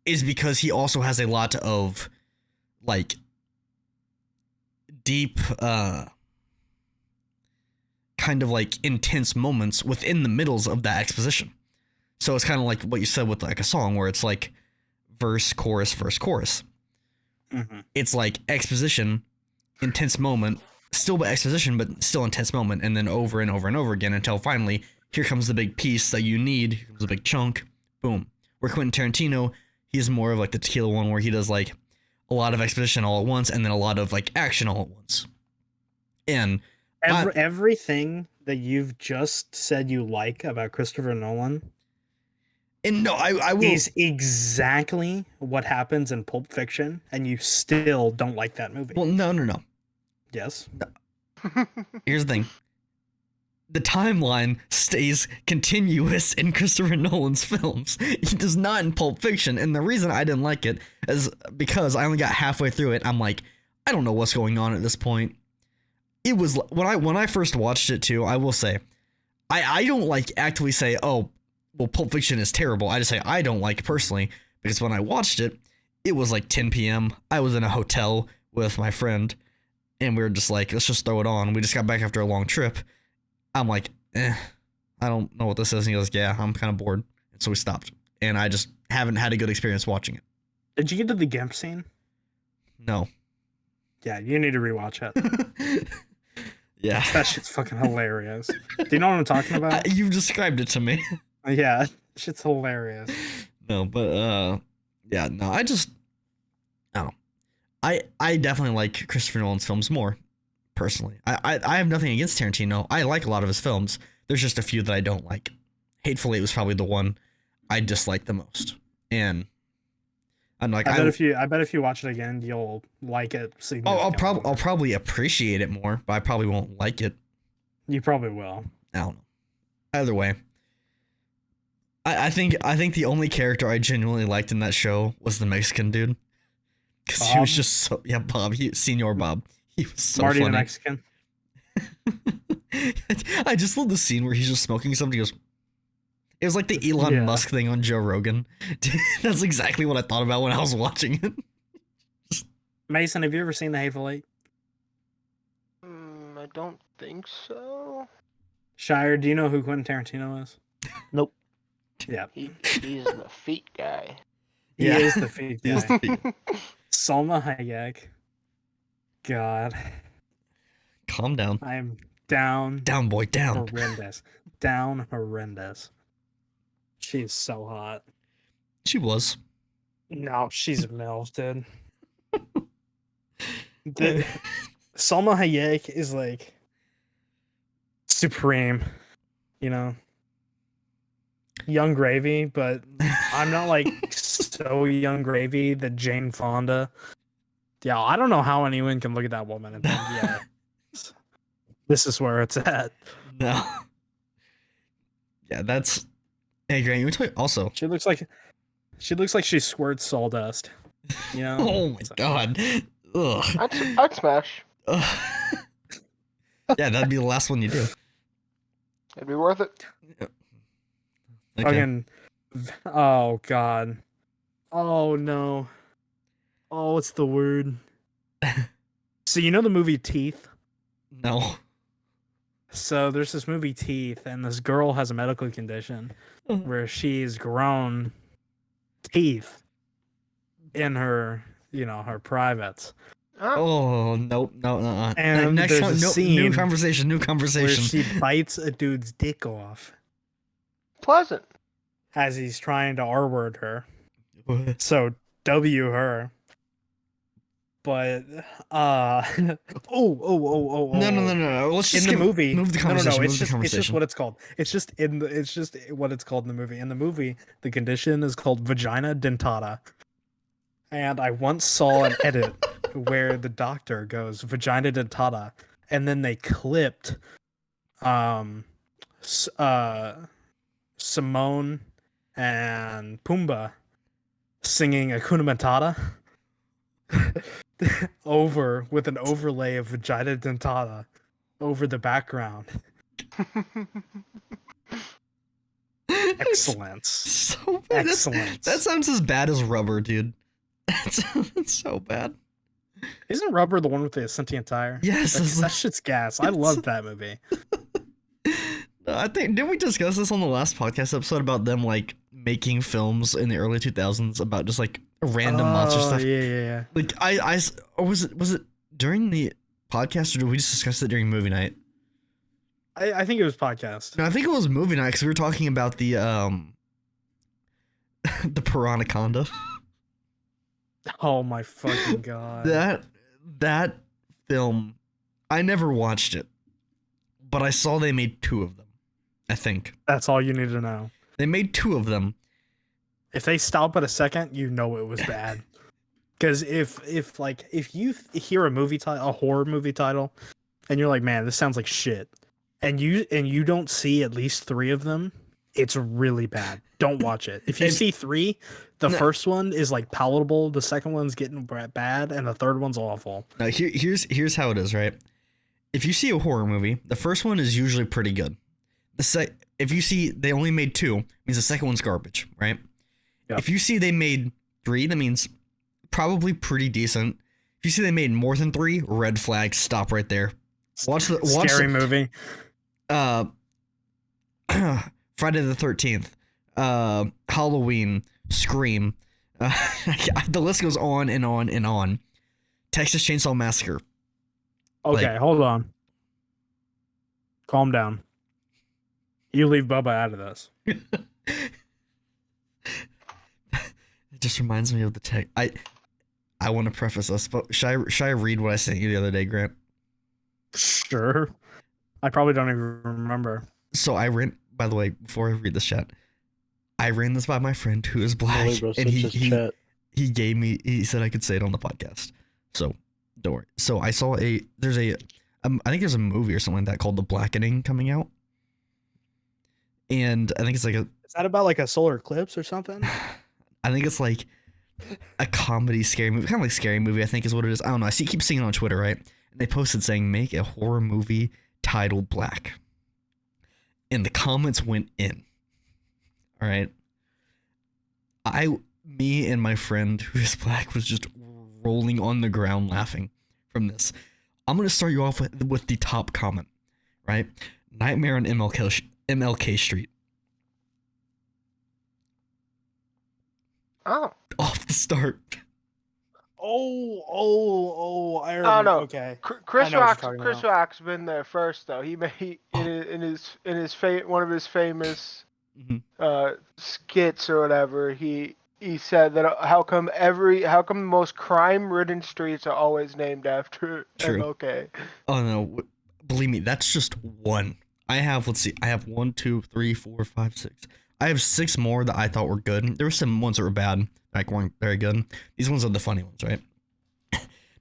is because he also has a lot of like deep kind of like intense moments within the middles of that exposition. So it's kind of like what you said with like a song where it's like verse, chorus, verse, chorus. Mm-hmm. It's like exposition, intense moment, still exposition, but still intense moment, and then over and over and over again until finally here comes the big piece that you need. Here comes the big chunk. Boom. Where Quentin Tarantino, he's more of like the tequila one where he does like a lot of exposition all at once and then a lot of like action all at once. And everything that you've just said you like about Christopher Nolan, and no, I will. Is exactly what happens in Pulp Fiction, and you still don't like that movie. Well, no. Yes. Here's the thing. The timeline stays continuous in Christopher Nolan's films. He does not in Pulp Fiction, and the reason I didn't like it is because I only got halfway through it. I'm like, I don't know what's going on at this point. It was when I first watched it too. I will say, I don't like actively say, oh, well, Pulp Fiction is terrible. I just say I don't like it personally because when I watched it, it was like 10 p.m. I was in a hotel with my friend, and we were just like, let's just throw it on. We just got back after a long trip. I'm like, I don't know what this is. And he goes, yeah, I'm kind of bored. And so we stopped. And I just haven't had a good experience watching it. Did you get to the Gimp scene? No. Yeah, you need to rewatch it. Yeah. That shit's fucking hilarious. Do you know what I'm talking about? You've described it to me. Yeah, shit's hilarious. No, but yeah, no, I don't know. I definitely like Christopher Nolan's films more, personally. I have nothing against Tarantino. I like a lot of his films. There's just a few that I don't like. Hateful Eight was probably the one I dislike the most. And I'm like, I bet if you watch it again, you'll like it significantly. I'll probably appreciate it more, but I probably won't like it. You probably will. I don't know. Either way, I think the only character I genuinely liked in that show was the Mexican dude, because he was just so Bob, Senior Bob. He was so Marty funny. the Mexican. I just love the scene where he's just smoking something. He goes, It was like the Elon Yeah. Musk thing on Joe Rogan. That's exactly what I thought about when I was watching it. Mason, have you ever seen The Hateful Eight? I don't think so. Shire, do you know who Quentin Tarantino is? Nope. Yeah. He's the feet guy. He Yeah. is the feet He is guy. the feet. Salma Hayek. God. Calm down. I'm down. Down, boy, down. Horrendous. Down horrendous. She's so hot. She was. No, she's a MILF, dude. Salma Hayek is like supreme, you know. Young gravy, but I'm not like so young gravy that Jane Fonda. Yeah, I don't know how anyone can look at that woman and think, yeah, this is where it's at. No. Yeah, that's. Hey, Grant, you tell you also. She looks like she squirts sawdust. You know? Oh my god. Ugh. I'd smash. Ugh. Yeah, that'd be the last one you do. It'd be worth it. Okay. Fucking. Oh god. Oh no. Oh, what's the word? So you know the movie Teeth? No. So there's this movie Teeth, and this girl has a medical condition where she's grown teeth in her, her privates. Oh, nope, no, no. And Next there's time, a new scene conversation, new Where conversation. she bites a dude's dick off Pleasant. as he's trying to R-word her. So W her. But No. Let's just in the movie, move the no, conversation. it's move the just conversation. what it's called. It's just what it's called in the movie. In the movie, the condition is called vagina dentata. And I once saw an edit where the doctor goes vagina dentata, and then they clipped, Simone and Pumbaa singing Hakuna Matata over with an overlay of vagina dentata over the background. Excellence. So bad. Excellence. That sounds as bad as Rubber, dude. That's so bad. Isn't Rubber the one with the sentient tire? Yes. That shit's gas. I love that movie. I think didn't we discuss this on the last podcast episode about them like making films in the early 2000s about just like random monster stuff? Yeah. Like or was it during the podcast or did we just discuss it during movie night? I think it was podcast. No, I think it was movie night because we were talking about the the Piranaconda. Oh my fucking god. That film, I never watched it, but I saw they made 2 of them. I think That's all you need to know. they made 2 of them. If they stop at a second, you know it was bad. Because if you hear a horror movie title, and you're like, man, this sounds like shit, and you don't see at least 3 of them, it's really bad. Don't watch it. If you see 3, the first one is like palatable, the second one's getting bad, and the third one's awful. Now here's how it is, right? If you see a horror movie, the first one is usually pretty good. If you see they only made 2, means the second one's garbage, right? Yep. If you see they made 3, that means probably pretty decent. If you see they made more than 3, red flag, stop right there. Watch Scary movie. Friday the 13th, Halloween, Scream. The list goes on and on and on. Texas Chainsaw Massacre. Okay, hold on. Calm down. You leave Bubba out of this. It just reminds me of the tech. I want to preface this, but should I read what I sent you the other day, Grant? Sure. I probably don't even remember. So I ran. By the way, before I read this chat, I ran this by my friend who is black, Holy bro, and such a chat. he said I could say it on the podcast. So don't worry. So I saw I think there's a movie or something like that called The Blackening coming out, and I think it's like Is that about like a solar eclipse or something? I think it's like a comedy scary movie, kind of like Scary Movie. I think is what it is. I don't know. Keep seeing it on Twitter, right? And they posted saying make a horror movie titled Black. And the comments went in. All right. Me and my friend who is black was just rolling on the ground laughing from this. I'm gonna start you off with the top comment, right? Nightmare on MLK Street. Oh. Off the start. I Oh remember. no. Okay. I Chris know what you're Rock's talking Chris about. Rock's been there first though. In his one of his famous Mhm. skits or whatever, he said that how come the most crime-ridden streets are always named after True. MLK. Oh no, believe me, that's just one. I have, let's see, I have 1, 2, 3, 4, 5, 6. I have 6 more that I thought were good. There were some ones that were bad, like weren't very good. These ones are the funny ones, right?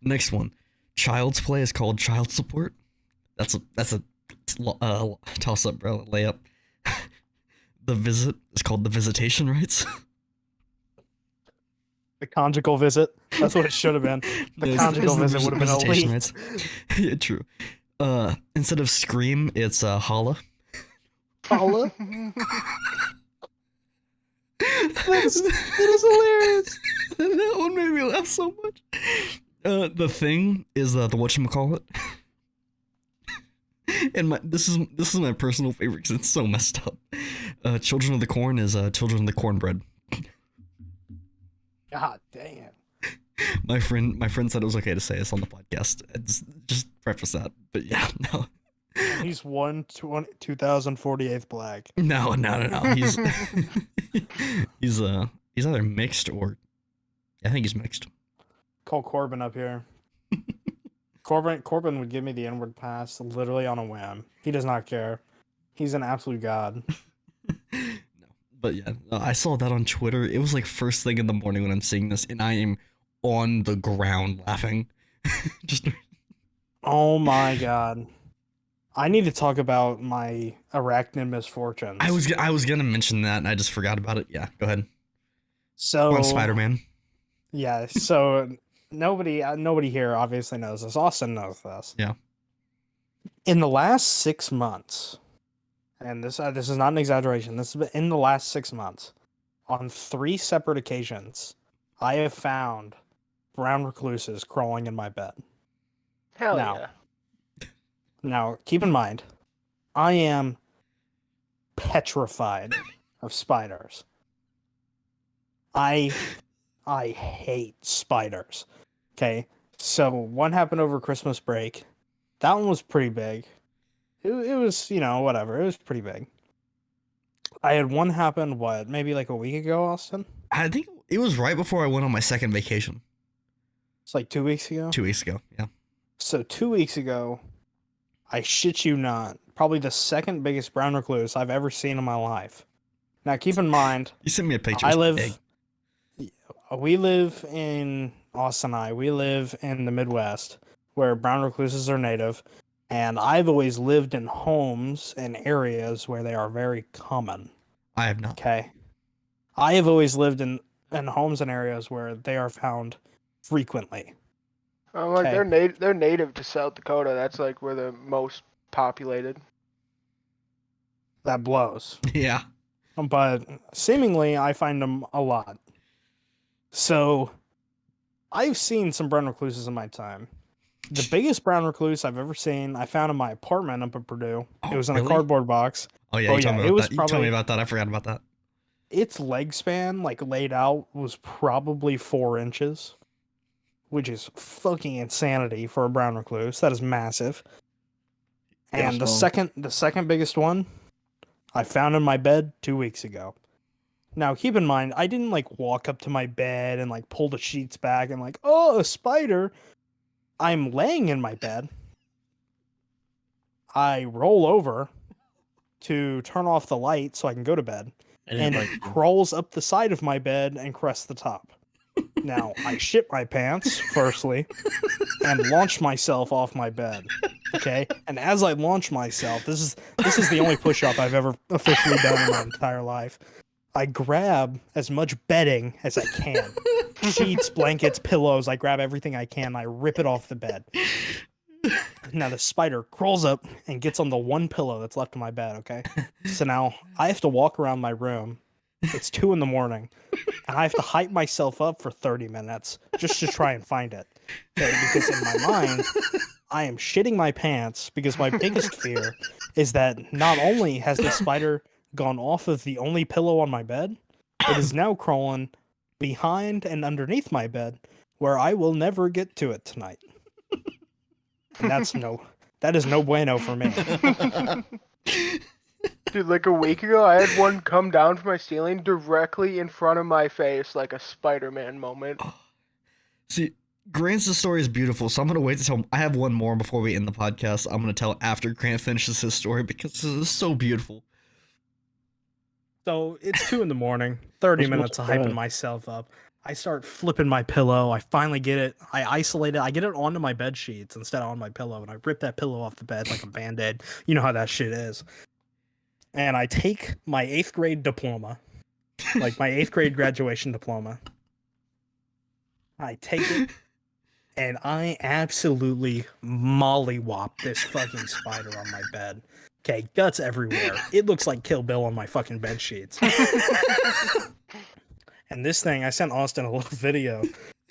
Next one, Child's Play is called Child Support. That's a toss up, bro, layup. The Visit is called The Visitation Rights. The conjugal visit. That's what it should have been. The No, conjugal visit would have been Visitation elite. Rights. Yeah, true. Instead of Scream, it's Holla. Paula? That is hilarious. That one made me laugh so much. The Thing is the whatchamacallit. And this is my personal favorite because it's so messed up. Children of the Corn is Children of the Cornbread. God damn. My friend said it was okay to say this on the podcast. Just preface that. But yeah, no. He's 2048th black. No. He's he's either mixed or I think he's mixed. Call Corbin up here. Corbin would give me the N-word pass literally on a whim. He does not care. He's an absolute god. No. But yeah, I saw that on Twitter. It was like first thing in the morning when I'm seeing this, and I am on the ground laughing. Just Oh my god. I need to talk about my arachnid misfortunes. I was gonna mention that, and I just forgot about it. Yeah, go ahead. So On Spider-Man. Yeah, so nobody here obviously knows this. Austin knows this. Yeah. In the last 6 months, and this is not an exaggeration. This has been in the last 6 months, on 3 separate occasions, I have found brown recluses crawling in my bed. Hell Now- yeah. Now, keep in mind, I am petrified of spiders. I hate spiders. Okay, so one happened over Christmas break. That one was pretty big. It was, whatever. It was pretty big. I had one happen, maybe like a week ago, Austin? I think it was right before I went on my second vacation. It's like 2 weeks ago. 2 weeks ago. Yeah. So 2 weeks ago, I shit you not, probably the second biggest brown recluse I've ever seen in my life. Now, keep in mind, You sent me a picture. I It's live. big. We live in Austin. We live in the Midwest, where brown recluses are native, and I've always lived in homes and areas where they are very common. I have not. Okay, I have always lived in homes and areas where they are found frequently. I'm like Okay. they're native to South Dakota. That's like where they're most populated. That blows. Yeah. But seemingly I find them a lot. So I've seen some brown recluses in my time. The biggest brown recluse I've ever seen, I found in my apartment up in Purdue. Oh, It was in really? a cardboard box. Oh yeah. Oh, You told yeah, me it about was that. You told me probably- about that. I forgot about that. Its leg span, like laid out, was probably 4 inches, which is fucking insanity for a brown recluse. That is massive. Yeah, And the so- second biggest one, I found in my bed 2 weeks ago. Now, keep in mind, I didn't like walk up to my bed and like pull the sheets back and like, oh, a spider. I'm laying in my bed. I roll over to turn off the light so I can go to bed, and it crawls up the side of my bed and crests the top. Now, I shit my pants, firstly, and launch myself off my bed. Okay? And as I launch myself, this is the only push-up I've ever officially done in my entire life. I grab as much bedding as I can. Sheets, blankets, pillows, I grab everything I can, I rip it off the bed. Now the spider crawls up and gets on the one pillow that's left in my bed, okay? So now I have to walk around my room It's 2 in the morning, and I have to hype myself up for 30 minutes just to try and find it. Okay, because in my mind, I am shitting my pants because my biggest fear is that not only has the spider gone off of the only pillow on my bed, it is now crawling behind and underneath my bed, where I will never get to it tonight. And that is no bueno for me. Dude, like a week ago, I had one come down from my ceiling directly in front of my face, like a Spider-Man moment. See, Grant's story is beautiful, so I'm gonna wait to tell. I have one more before we end the podcast. I'm gonna tell after Grant finishes his story because this is so beautiful. So it's 2 in the morning, 30 What's minutes of going hyping on? myself up. I start flipping my pillow. I finally get it. I isolate it. I get it onto my bed sheets instead of on my pillow, and I rip that pillow off the bed like a band-aid. You know how that shit is. And I take my 8th grade diploma, like my 8th grade graduation diploma. I take it, and I absolutely mollywop this fucking spider on my bed. Okay, guts everywhere. It looks like Kill Bill on my fucking bed sheets. And this thing, I sent Austin a little video.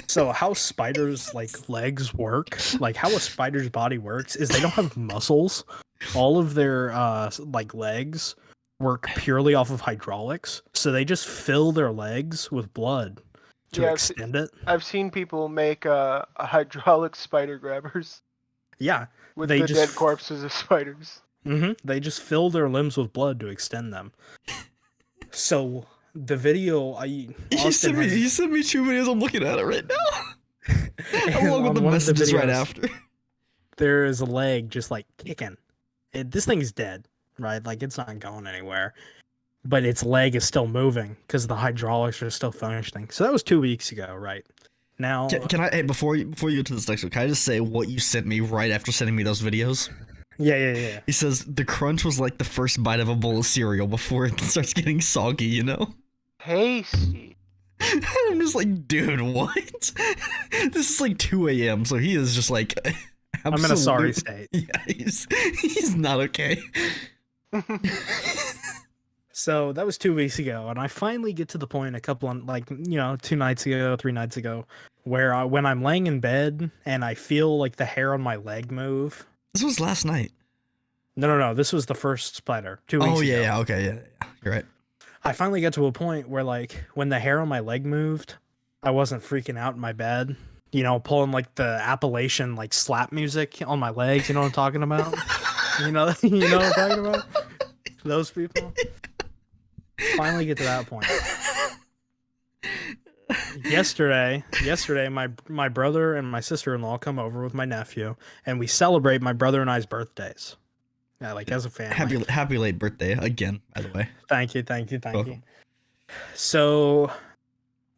So how spiders' like legs work, like how a spider's body works, is they don't have muscles. All of their like legs work purely off of hydraulics. So they just fill their legs with blood to Yeah, extend it. I've seen people make a hydraulic spider grabbers Yeah, with they the just dead corpses of spiders. They just fill their limbs with blood to extend them. So the video, He Austin sent me 2 videos. I'm looking at it right now. and Along with on the one of the messages right videos, after. there is a leg just like kicking. This thing's dead, right? Like it's not going anywhere, but its leg is still moving because the hydraulics are still functioning. So that was 2 weeks ago, right? Now, Can I? Hey, before you get to this next one, can I just say what you sent me right after sending me those videos? yeah. He says the crunch was like the first bite of a bowl of cereal before it starts getting soggy. You know. Tasty. I'm just like, dude, what? This is like 2 a.m. So he is just like, I'm in a sorry state. Yeah, he's not okay. So that was 2 weeks ago, and I finally get to the point a couple of 2 nights ago, 3 nights ago, where when I'm laying in bed and I feel like the hair on my leg move. This was last night. No, this was the first spider 2 weeks ago. Oh yeah, okay, yeah, you're right. I finally got to a point where like when the hair on my leg moved, I wasn't freaking out in my bed. Pulling like the Appalachian like slap music on my legs. You know what I'm talking about? you know what I'm talking about? Those people. Finally get to that point. Yesterday, my brother and my sister-in-law come over with my nephew, and we celebrate my brother and I's birthdays. Yeah, like as a family. Happy late birthday again, by the way. Thank you. Welcome. So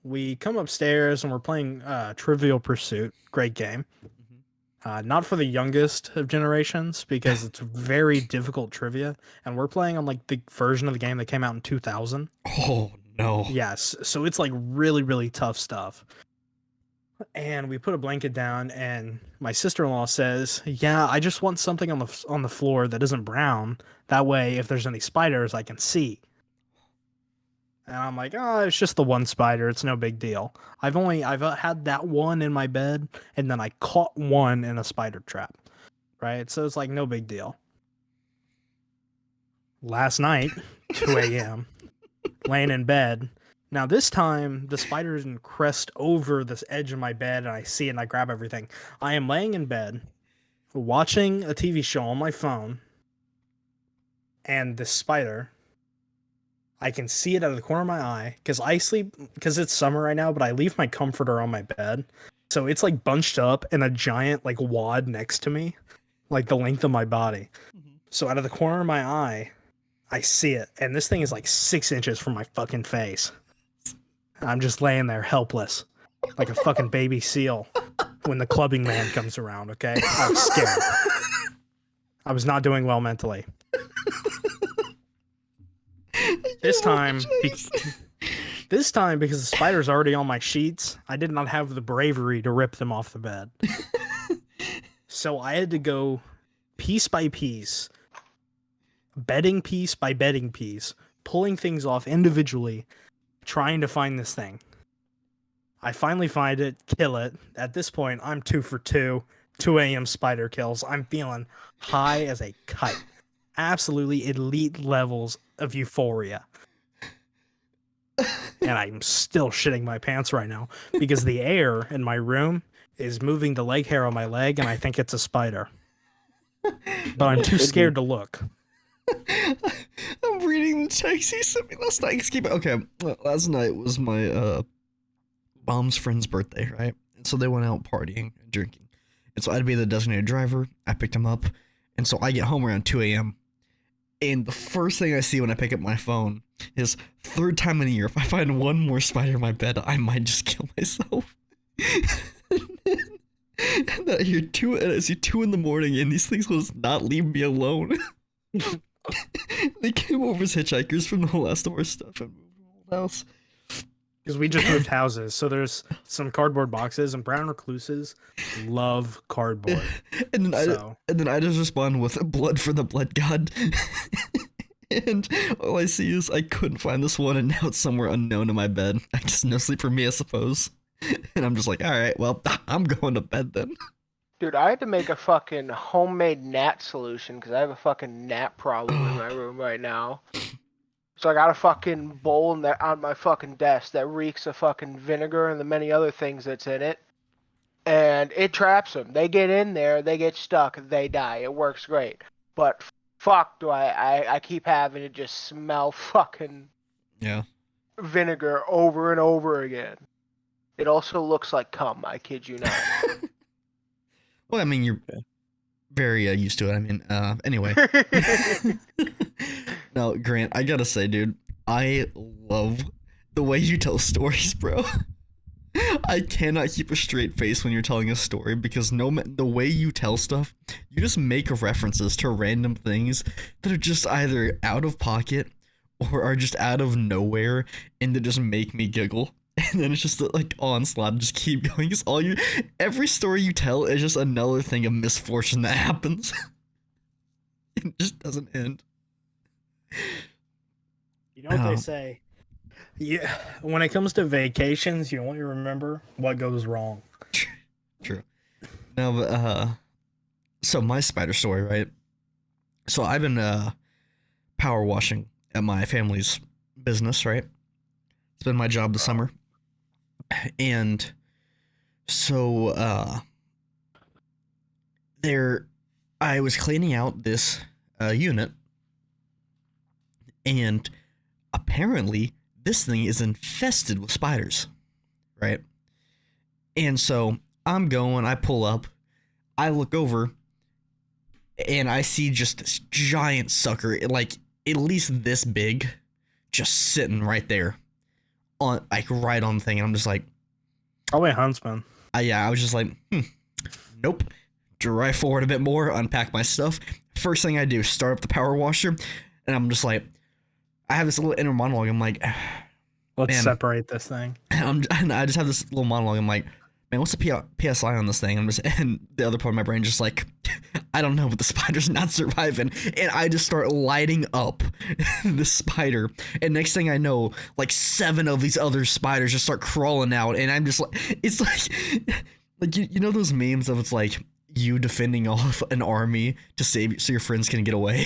we come upstairs and we're playing Trivial Pursuit. Great game. Not for the youngest of generations because it's very difficult trivia, and we're playing on like the version of the game that came out in 2000. Oh no. Yes, so it's like really, really tough stuff. And we put a blanket down, and my sister-in-law says, "Yeah, I just want something on the floor that isn't brown. That way, if there's any spiders, I can see." And I'm like, "Oh, it's just the one spider. It's no big deal. I've had that one in my bed, and then I caught one in a spider trap, right? So it's like no big deal." Last night, 2 a.m., laying in bed. Now this time the spider didn't crest over this edge of my bed and I see it and I grab everything. I am laying in bed watching a TV show on my phone, and this spider, I can see it out of the corner of my eye because I sleep, because it's summer right now, but I leave my comforter on my bed. So it's like bunched up in a giant like wad next to me, like the length of my body. So out of the corner of my eye, I see it, and this thing is like 6 inches from my fucking face. I'm just laying there helpless, like a fucking baby seal when the clubbing man comes around, okay? I was scared. I was not doing well mentally. This time, because the spider's already on my sheets, I did not have the bravery to rip them off the bed. So I had to go piece by piece, bedding piece by bedding piece, pulling things off individually, trying to find this thing. I finally find it, kill it. At this point, I'm 2 for 2, 2 a.m. spider kills. I'm feeling high as a kite. Absolutely elite levels of euphoria. And I'm still shitting my pants right now because the air in my room is moving the leg hair on my leg, and I think it's a spider. But I'm too scared to look. I'm reading the text he sent me last night. Okay, last night was my mom's friend's birthday, right? And so they went out partying and drinking. And so I'd be the designated driver. I picked him up. And so I get home around 2 a.m. And the first thing I see when I pick up my phone is, third time in a year, if I find one more spider in my bed, I might just kill myself. And I hear I see 2 in the morning, and these things will just not leave me alone. They came over as hitchhikers from the last of our stuff and moved to the old house. Because we just moved houses, so there's some cardboard boxes, and brown recluses love cardboard. And then I just respond with blood for the blood god. And all I see is I couldn't find this one, and now it's somewhere unknown in my bed. I guess no sleep for me, I suppose. And I'm just like, all right, well, I'm going to bed then. Dude, I had to make a fucking homemade gnat solution because I have a fucking gnat problem in my room right now. So I got a fucking bowl on my fucking desk that reeks of fucking vinegar and the many other things that's in it. And it traps them. They get in there, they get stuck, they die. It works great. But fuck do I keep having to just smell fucking vinegar over and over again. It also looks like cum, I kid you not. Well, I mean, you're very used to it. I mean, anyway. Now, Grant, I gotta say, dude, I love the way you tell stories, bro. I cannot keep a straight face when you're telling a story because the way you tell stuff, you just make references to random things that are just either out of pocket or are just out of nowhere and that just make me giggle. And then it's just like onslaught, just keep going. Cause every story you tell is just another thing of misfortune that happens. It just doesn't end. You know what they say? Yeah, when it comes to vacations, you only remember what goes wrong. True. Now, so my spider story, right? So I've been power washing at my family's business, right? It's been my job this summer. And so I was cleaning out this unit, and apparently this thing is infested with spiders, right? And so I pull up, I look over, and I see just this giant sucker, like at least this big, just sitting right there. Right on the thing, and I'm just like, probably a huntsman. I was just like, nope. Drive forward a bit more, unpack my stuff. First thing I do, start up the power washer, and I'm just like, I have this little inner monologue. I'm like, let's separate this thing. And I just have this little monologue. I'm like, man, what's the PSI on this thing? And the other part of my brain just like, I don't know, but the spider's not surviving. And I just start lighting up the spider. And next thing I know, like 7 of these other spiders just start crawling out. And I'm just like, it's like you know those memes of it's like you defending off an army to save so your friends can get away.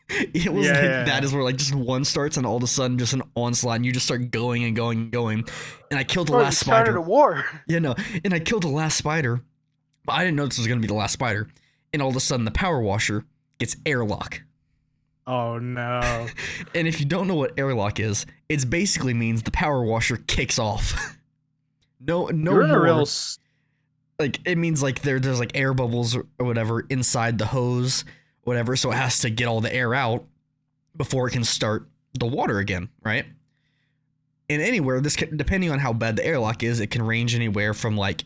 It was that is where like just one starts and all of a sudden just an onslaught and you just start going and going and going. And I killed the last spider. Started a war. Yeah, no. And I killed the last spider, but I didn't know this was gonna be the last spider. And all of a sudden the power washer gets airlock. Oh no. And if you don't know what airlock is, it basically means the power washer kicks off. No You're in a real like it means like there's like air bubbles or whatever inside the hose, whatever, so it has to get all the air out before it can start the water again, right? And anywhere, depending on how bad the airlock is, it can range anywhere from like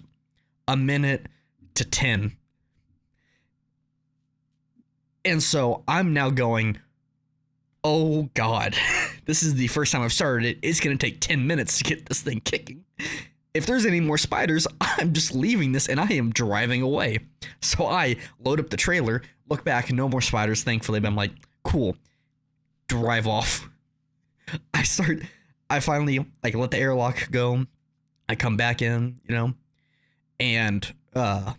a minute to 10. And so I'm now going, oh God, this is the first time I've started it. It's going to take 10 minutes to get this thing kicking. If there's any more spiders, I'm just leaving this and I am driving away. So I load up the trailer, look back, no more spiders, thankfully. But I'm like, cool, drive off. I finally like let the airlock go. I come back in, and I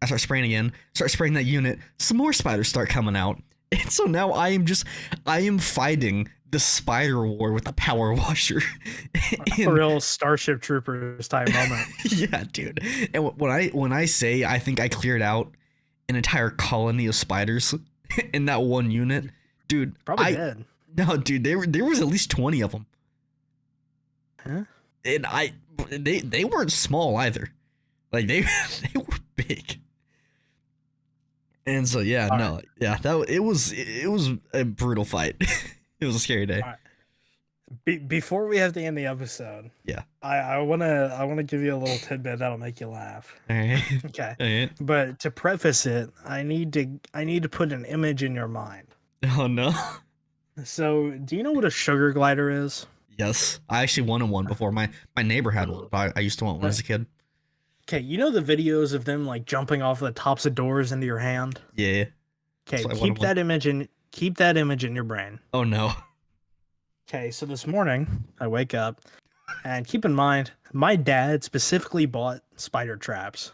start spraying again. Start spraying that unit. Some more spiders start coming out, and so now I am fighting the spider war with the power washer. A real Starship Troopers type moment. Yeah, dude. And when I say I think I cleared out an entire colony of spiders in that one unit, dude. Probably dead. No, dude. There was at least 20 of them. Huh? And they weren't small either. Like they were big. And so yeah, All no, right. yeah, it was a brutal fight. It was a scary day. All right. Before we have to end the episode, Yeah. I wanna give you a little tidbit that'll make you laugh. All right. Okay. All right. But to preface it, I need to put an image in your mind. Oh no. So, do you know what a sugar glider is? Yes, I actually wanted one before. My neighbor had one, but I used to want one as a kid. Okay, you know the videos of them like jumping off the tops of doors into your hand? Yeah. Okay, So I keep wanted one. that image in your brain. Oh no. Okay, so this morning I wake up and keep in mind my dad specifically bought spider traps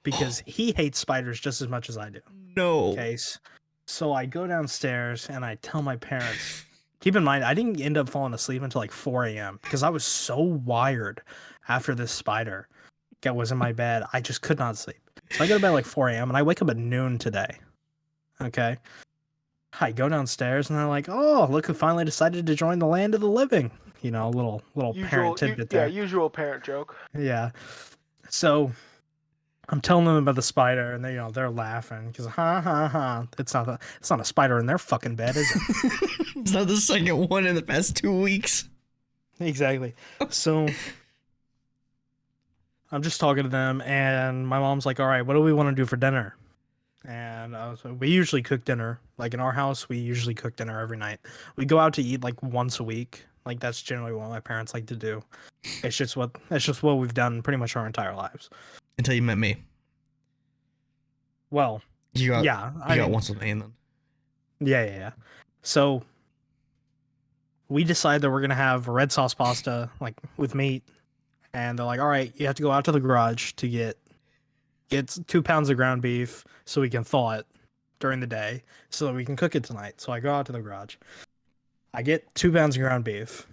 because he hates spiders just as much as I do. No. Okay, so I go downstairs and I tell my parents. Keep in mind, I didn't end up falling asleep until like 4 a.m. because I was so wired after this spider that was in my bed. I just could not sleep. So I go to bed like 4 a.m. and I wake up at noon today. Okay. I go downstairs and they're like, "Oh, look who finally decided to join the land of the living." You know, a little parent tidbit there. Yeah, usual parent joke. Yeah. So I'm telling them about the spider, and they're laughing because ha ha ha. It's not a spider in their fucking bed, is it? It's not the second one in the past 2 weeks. Exactly. So I'm just talking to them, and my mom's like, "All right, what do we want to do for dinner?" And I was like, we usually cook dinner. Like in our house, we usually cook dinner every night. We go out to eat like once a week. Like that's generally what my parents like to do. It's just what we've done pretty much our entire lives. Until you met me. Well, You got yeah, you got once with me and then. Yeah. So we decide that we're gonna have red sauce pasta, like with meat, and they're like, "All right, you have to go out to the garage to get 2 pounds of ground beef so we can thaw it during the day so that we can cook it tonight." So I go out to the garage. I get 2 pounds of ground beef,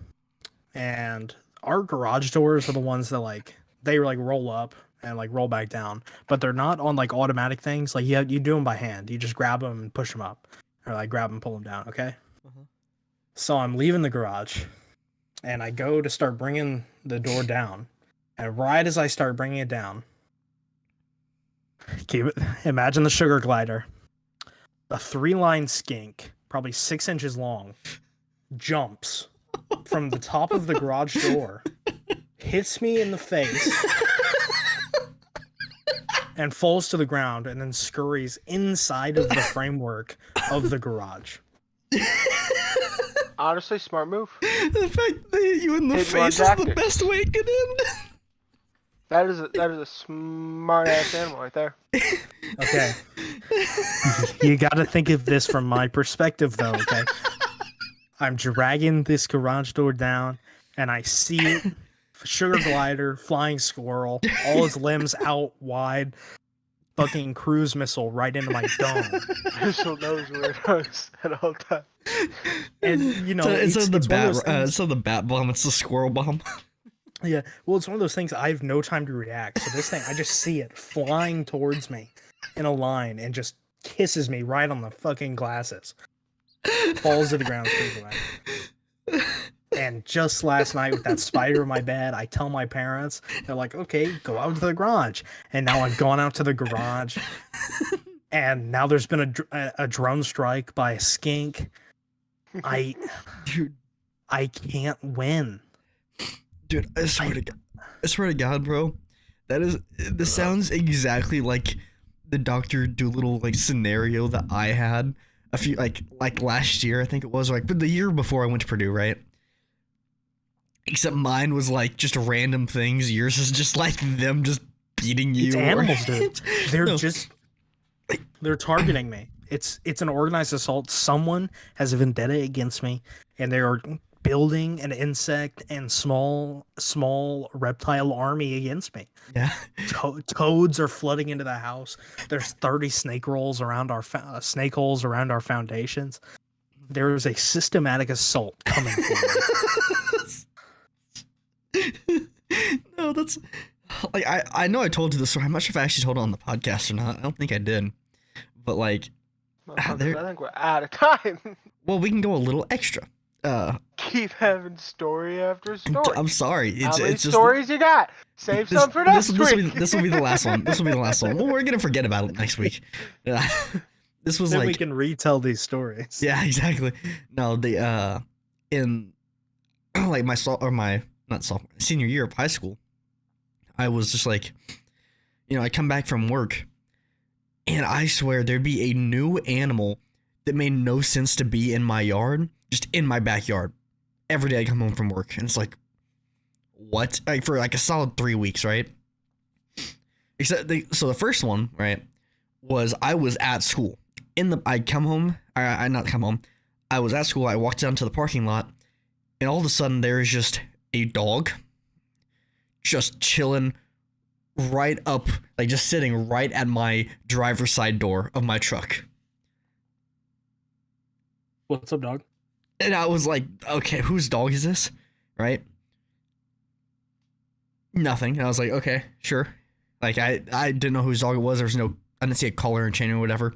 and our garage doors are the ones that they roll up and like roll back down, but they're not on like automatic things. Like you do them by hand. You just grab them and push them up, or like grab and pull them down. Okay. Uh-huh. So I'm leaving the garage, and I go to start bringing the door down, and right as I start bringing it down, imagine the sugar glider, a 3-line skink, probably 6 inches long, jumps from the top of the garage door, hits me in the face, and falls to the ground, and then scurries inside of the framework of the garage. Honestly, smart move. The fact that you in the Hit one face is the tactic. best way it could end. That is a smart ass animal right there. Okay. You got to think of this from my perspective, though, okay? I'm dragging this garage door down, and I see it. Sugar glider, flying squirrel, all his limbs out wide, fucking cruise missile right into my dome. Crystal knows where it goes at all times. And, It's one of those it's not the bat bomb, it's the squirrel bomb. Yeah, well, it's one of those things I have no time to react. So this thing, I just see it flying towards me in a line and just kisses me right on the fucking glasses. Falls to the ground straight away. And just last night with that spider in my bed, I tell my parents, they're like, "Okay, go out to the garage." And now I've gone out to the garage, and now there's been a drone strike by a skink. Dude, I can't win. dude, I swear to God, bro. This sounds exactly like the Dr. Doolittle like scenario that I had a few like last year, I think it was, but the year before I went to Purdue, right? Except mine was like just random things. Yours is just like them just beating you. It's animals, dude. They're No. they're targeting me. It's an organized assault. Someone has a vendetta against me, and they are building an insect and small reptile army against me. Yeah. Toads are flooding into the house. There's 30 snake holes around our foundations. There is a systematic assault coming for me. No, that's like I know I told you this story. I'm not sure if I actually told it on the podcast or not. I don't think I did. But like, I think we're out of time. well, we can go a little extra. Keep having story after story. I'm sorry. How many it's just stories you got? Save some for next week. This will be the last one. This will be the last one. Well, we're gonna forget about it next week. This was then like we can retell these stories. Yeah, exactly. No, in like my senior year of high school, I was just like, I come back from work, and I swear there'd be a new animal that made no sense to be in my yard, just in my backyard. Every day I come home from work, and it's like, what? Like for like a solid 3 weeks, right? So the first one, right, was I was at school. I was at school. I walked down to the parking lot, and all of a sudden there is just a dog, just chilling right up, like just sitting right at my driver's side door of my truck. What's up, dog? And I was like, okay, whose dog is this? Right? Nothing. And I was like, okay, sure. Like I didn't know whose dog it was. I didn't see a collar and chain or whatever.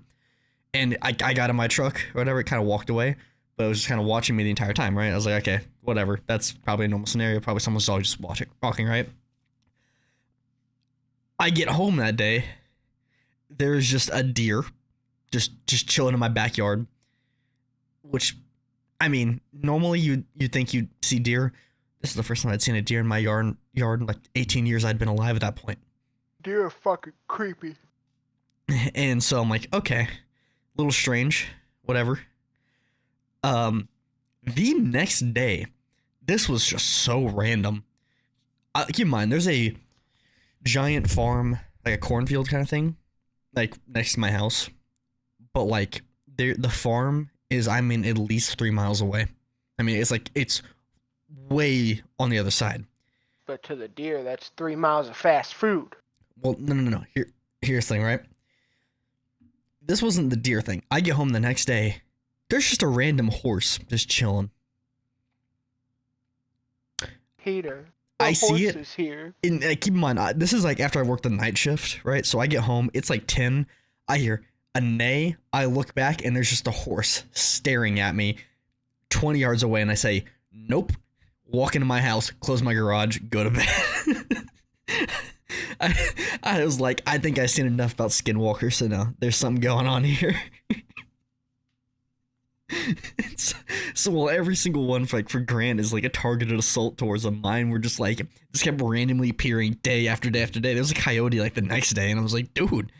And I got in my truck or whatever. It kind of walked away, but it was just kind of watching me the entire time, right? I was like, okay, whatever. That's probably a normal scenario. Probably someone's dog just walking, right? I get home that day. There's just a deer just chilling in my backyard, which, I mean, normally you'd think you'd see deer. This is the first time I'd seen a deer in my yard in like 18 years I'd been alive at that point. Deer are fucking creepy. And so I'm like, okay, a little strange, whatever. The next day, this was just so random. Keep in mind, there's a giant farm, like a cornfield kind of thing, like next to my house. But like, the farm is, I mean, at least 3 miles away. I mean, it's way on the other side. But to the deer, that's 3 miles of fast food. Well, no. Here's the thing, right? This wasn't the deer thing. I get home the next day. There's just a random horse just chilling. Peter, I see it. Is here. And keep in mind, this is like after I worked the night shift, right? So I get home. It's like 10. I hear a neigh. I look back, and there's just a horse staring at me 20 yards away, and I say, nope. Walk into my house, close my garage, go to bed. I was like, I think I've seen enough about skinwalkers, so no, there's something going on here. So while every single one for Grant is like a targeted assault towards them, mine were just kept randomly appearing day after day after day. There was a coyote like the next day, and I was like, dude,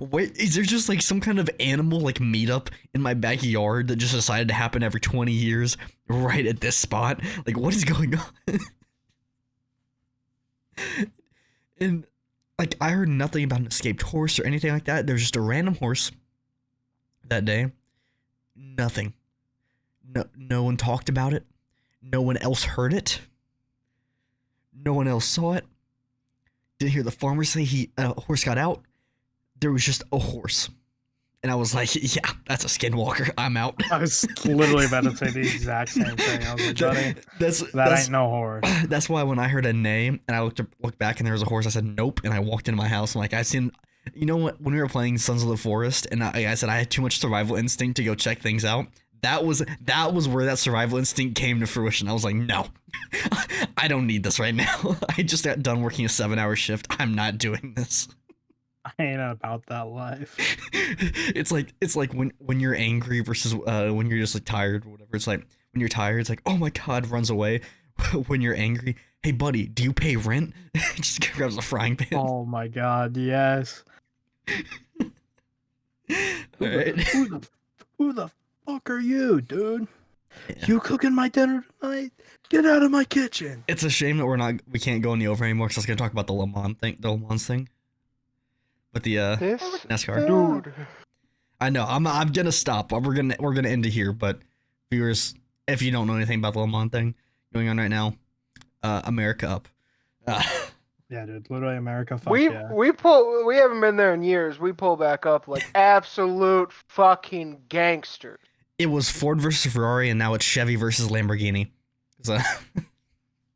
wait, is there just like some kind of animal like meetup in my backyard that just decided to happen every 20 years right at this spot? Like, what is going on? And like, I heard nothing about an escaped horse or anything like that. There's just a random horse that day. Nothing. No one talked about it. No one else heard it. No one else saw it. Didn't hear the farmer say a horse got out. There was just a horse. And I was like, yeah, that's a skinwalker. I'm out. I was literally about to say the exact same thing. I was like, that ain't no horse. That's why when I heard a name and I looked back and there was a horse, I said, nope. And I walked into my house. I'm like, I've seen... You know what? When we were playing Sons of the Forest, and I said I had too much survival instinct to go check things out. That was where that survival instinct came to fruition. I was like, no, I don't need this right now. I just got done working a 7-hour shift. I'm not doing this. I ain't about that life. It's like when you're angry versus when you're just like tired or whatever. It's like when you're tired, it's like, oh my god, runs away. When you're angry, hey buddy, do you pay rent? Just grabs a frying pan. Oh my god, yes. Right. Who the fuck are you, dude? Yeah. You cooking my dinner tonight? Get out of my kitchen. It's a shame that we can't go any over anymore because I was gonna talk about the Le Mans thing. But the NASCAR. Dude. I know. I'm gonna stop. We're gonna end it here, but viewers, if you don't know anything about the Le Mans thing going on right now, America up. Yeah, dude. Literally America. Fuck We yeah. we haven't been there in years. We pull back up like absolute fucking gangsters. It was Ford versus Ferrari, and now it's Chevy versus Lamborghini. So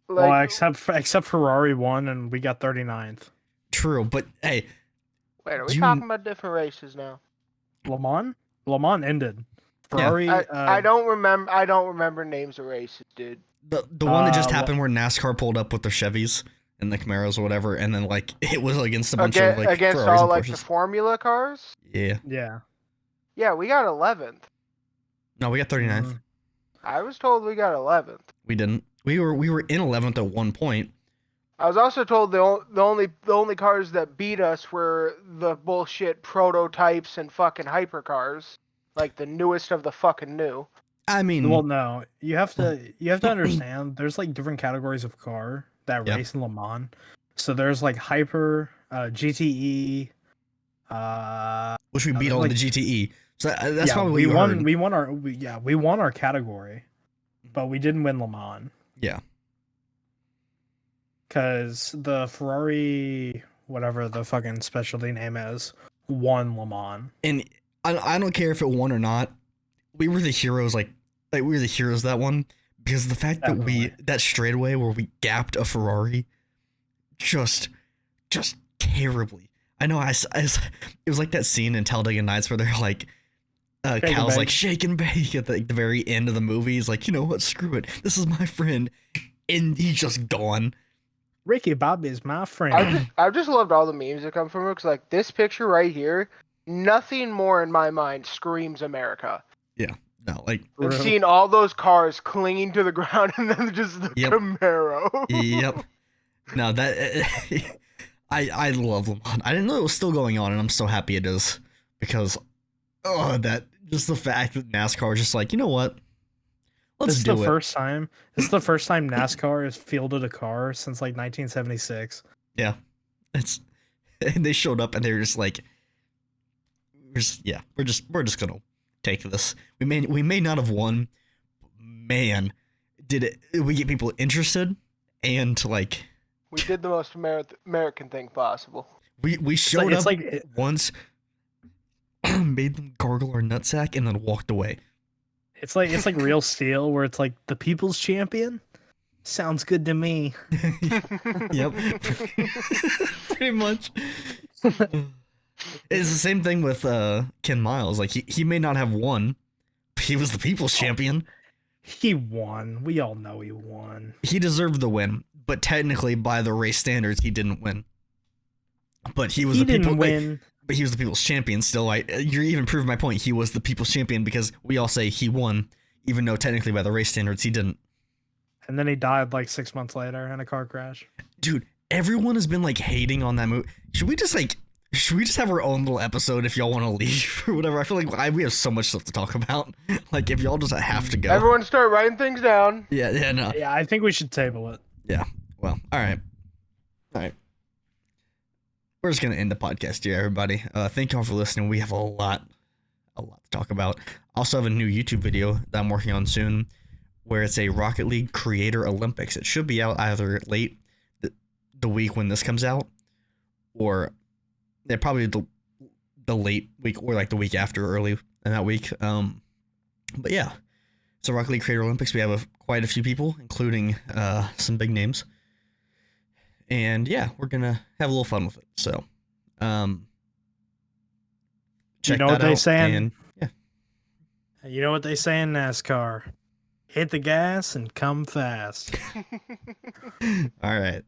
Well, Like, except Ferrari won and we got 39th. true, but hey, wait, are we you- talking about different races now? Le Mans ended. Ferrari. I don't remember names of races, dude. the one that just well- happened where NASCAR pulled up with their Chevys and the Camaros or whatever, and then like it was against a bunch of like Against Ferraris all and like the Porsches. Formula cars. Yeah, Yeah. Yeah, we got 11th. no, we got 39th. Mhm. I was told we got 11th. We didn't. We were in 11th at one point. I was also told the only cars that beat us were the bullshit prototypes and fucking hypercars, like the newest of the fucking new. I mean, Well, no, you have to understand. There's like different categories of car that Yeah. race in Le Mans. So there's like hyper, GTE. which we beat all like- the GTE. So that's yeah, probably what we you won. heard. We won our category, but we didn't win Le Mans Yeah, because the Ferrari, whatever the fucking specialty name is, won Le Mans. and I don't care if it won or not. We were the heroes. Like we were the heroes that one because the fact that Definitely. that straightaway where we gapped a Ferrari, just terribly. I know. It was like that scene in Talladega Nights where they're like, Shake and Cal's like bake. shake and bake at the very end of the movie. He's like, you know what? Screw it. This is my friend, and he's just gone. Ricky Bobby is my friend. I've just loved all the memes that come from it because like this picture right here, nothing more in my mind screams America. No, like I've True. seen all those cars clinging to the ground and then just the Yep. Camaro. yep. No, that I love Le Mans. I didn't know it was still going on, and I'm so happy it is because that just the fact that NASCAR is just like, you know what? Let's This is do the it. first time. This is the first time NASCAR has fielded a car since like 1976. Yeah, it's and they showed up and they were just like, we're just gonna take this. We may not have won, but man, did we get people interested and like We did the most American thing possible. we showed it's up like it- once, made them gargle our nutsack and then walked away. It's like real steel, where it's like the people's champion. Sounds good to me. Yep. Pretty much. It's the same thing with Ken Miles. Like he may not have won, but he was the people's champion. He won. We all know he won. He deserved the win, but technically by the race standards he didn't win. But he was He the people didn't win. but he was the people's champion still. You're even proving my point. He was the people's champion because we all say he won, even though technically by the race standards he didn't. And then he died like 6 months later in a car crash. Dude, everyone has been like hating on that movie. Should we just have our own little episode if y'all want to leave or whatever? I feel like we have so much stuff to talk about. Like if y'all just have to go. Everyone start writing things down. Yeah, no. Yeah, I think we should table it. Well, all right. We're just gonna end the podcast here, everybody. Thank y'all for listening. We have a lot to talk about. I also have a new YouTube video that I'm working on soon, where it's a Rocket League Creator Olympics. It should be out either late the week when this comes out, or probably the late week or like the week after, early in that week. But yeah, it's a Rocket League Creator Olympics. We have quite a few people, including some big names. And yeah, we're gonna have a little fun with it. So, check know that what they out, saying? and yeah, You know what they say in NASCAR? Hit the gas and come fast. all right.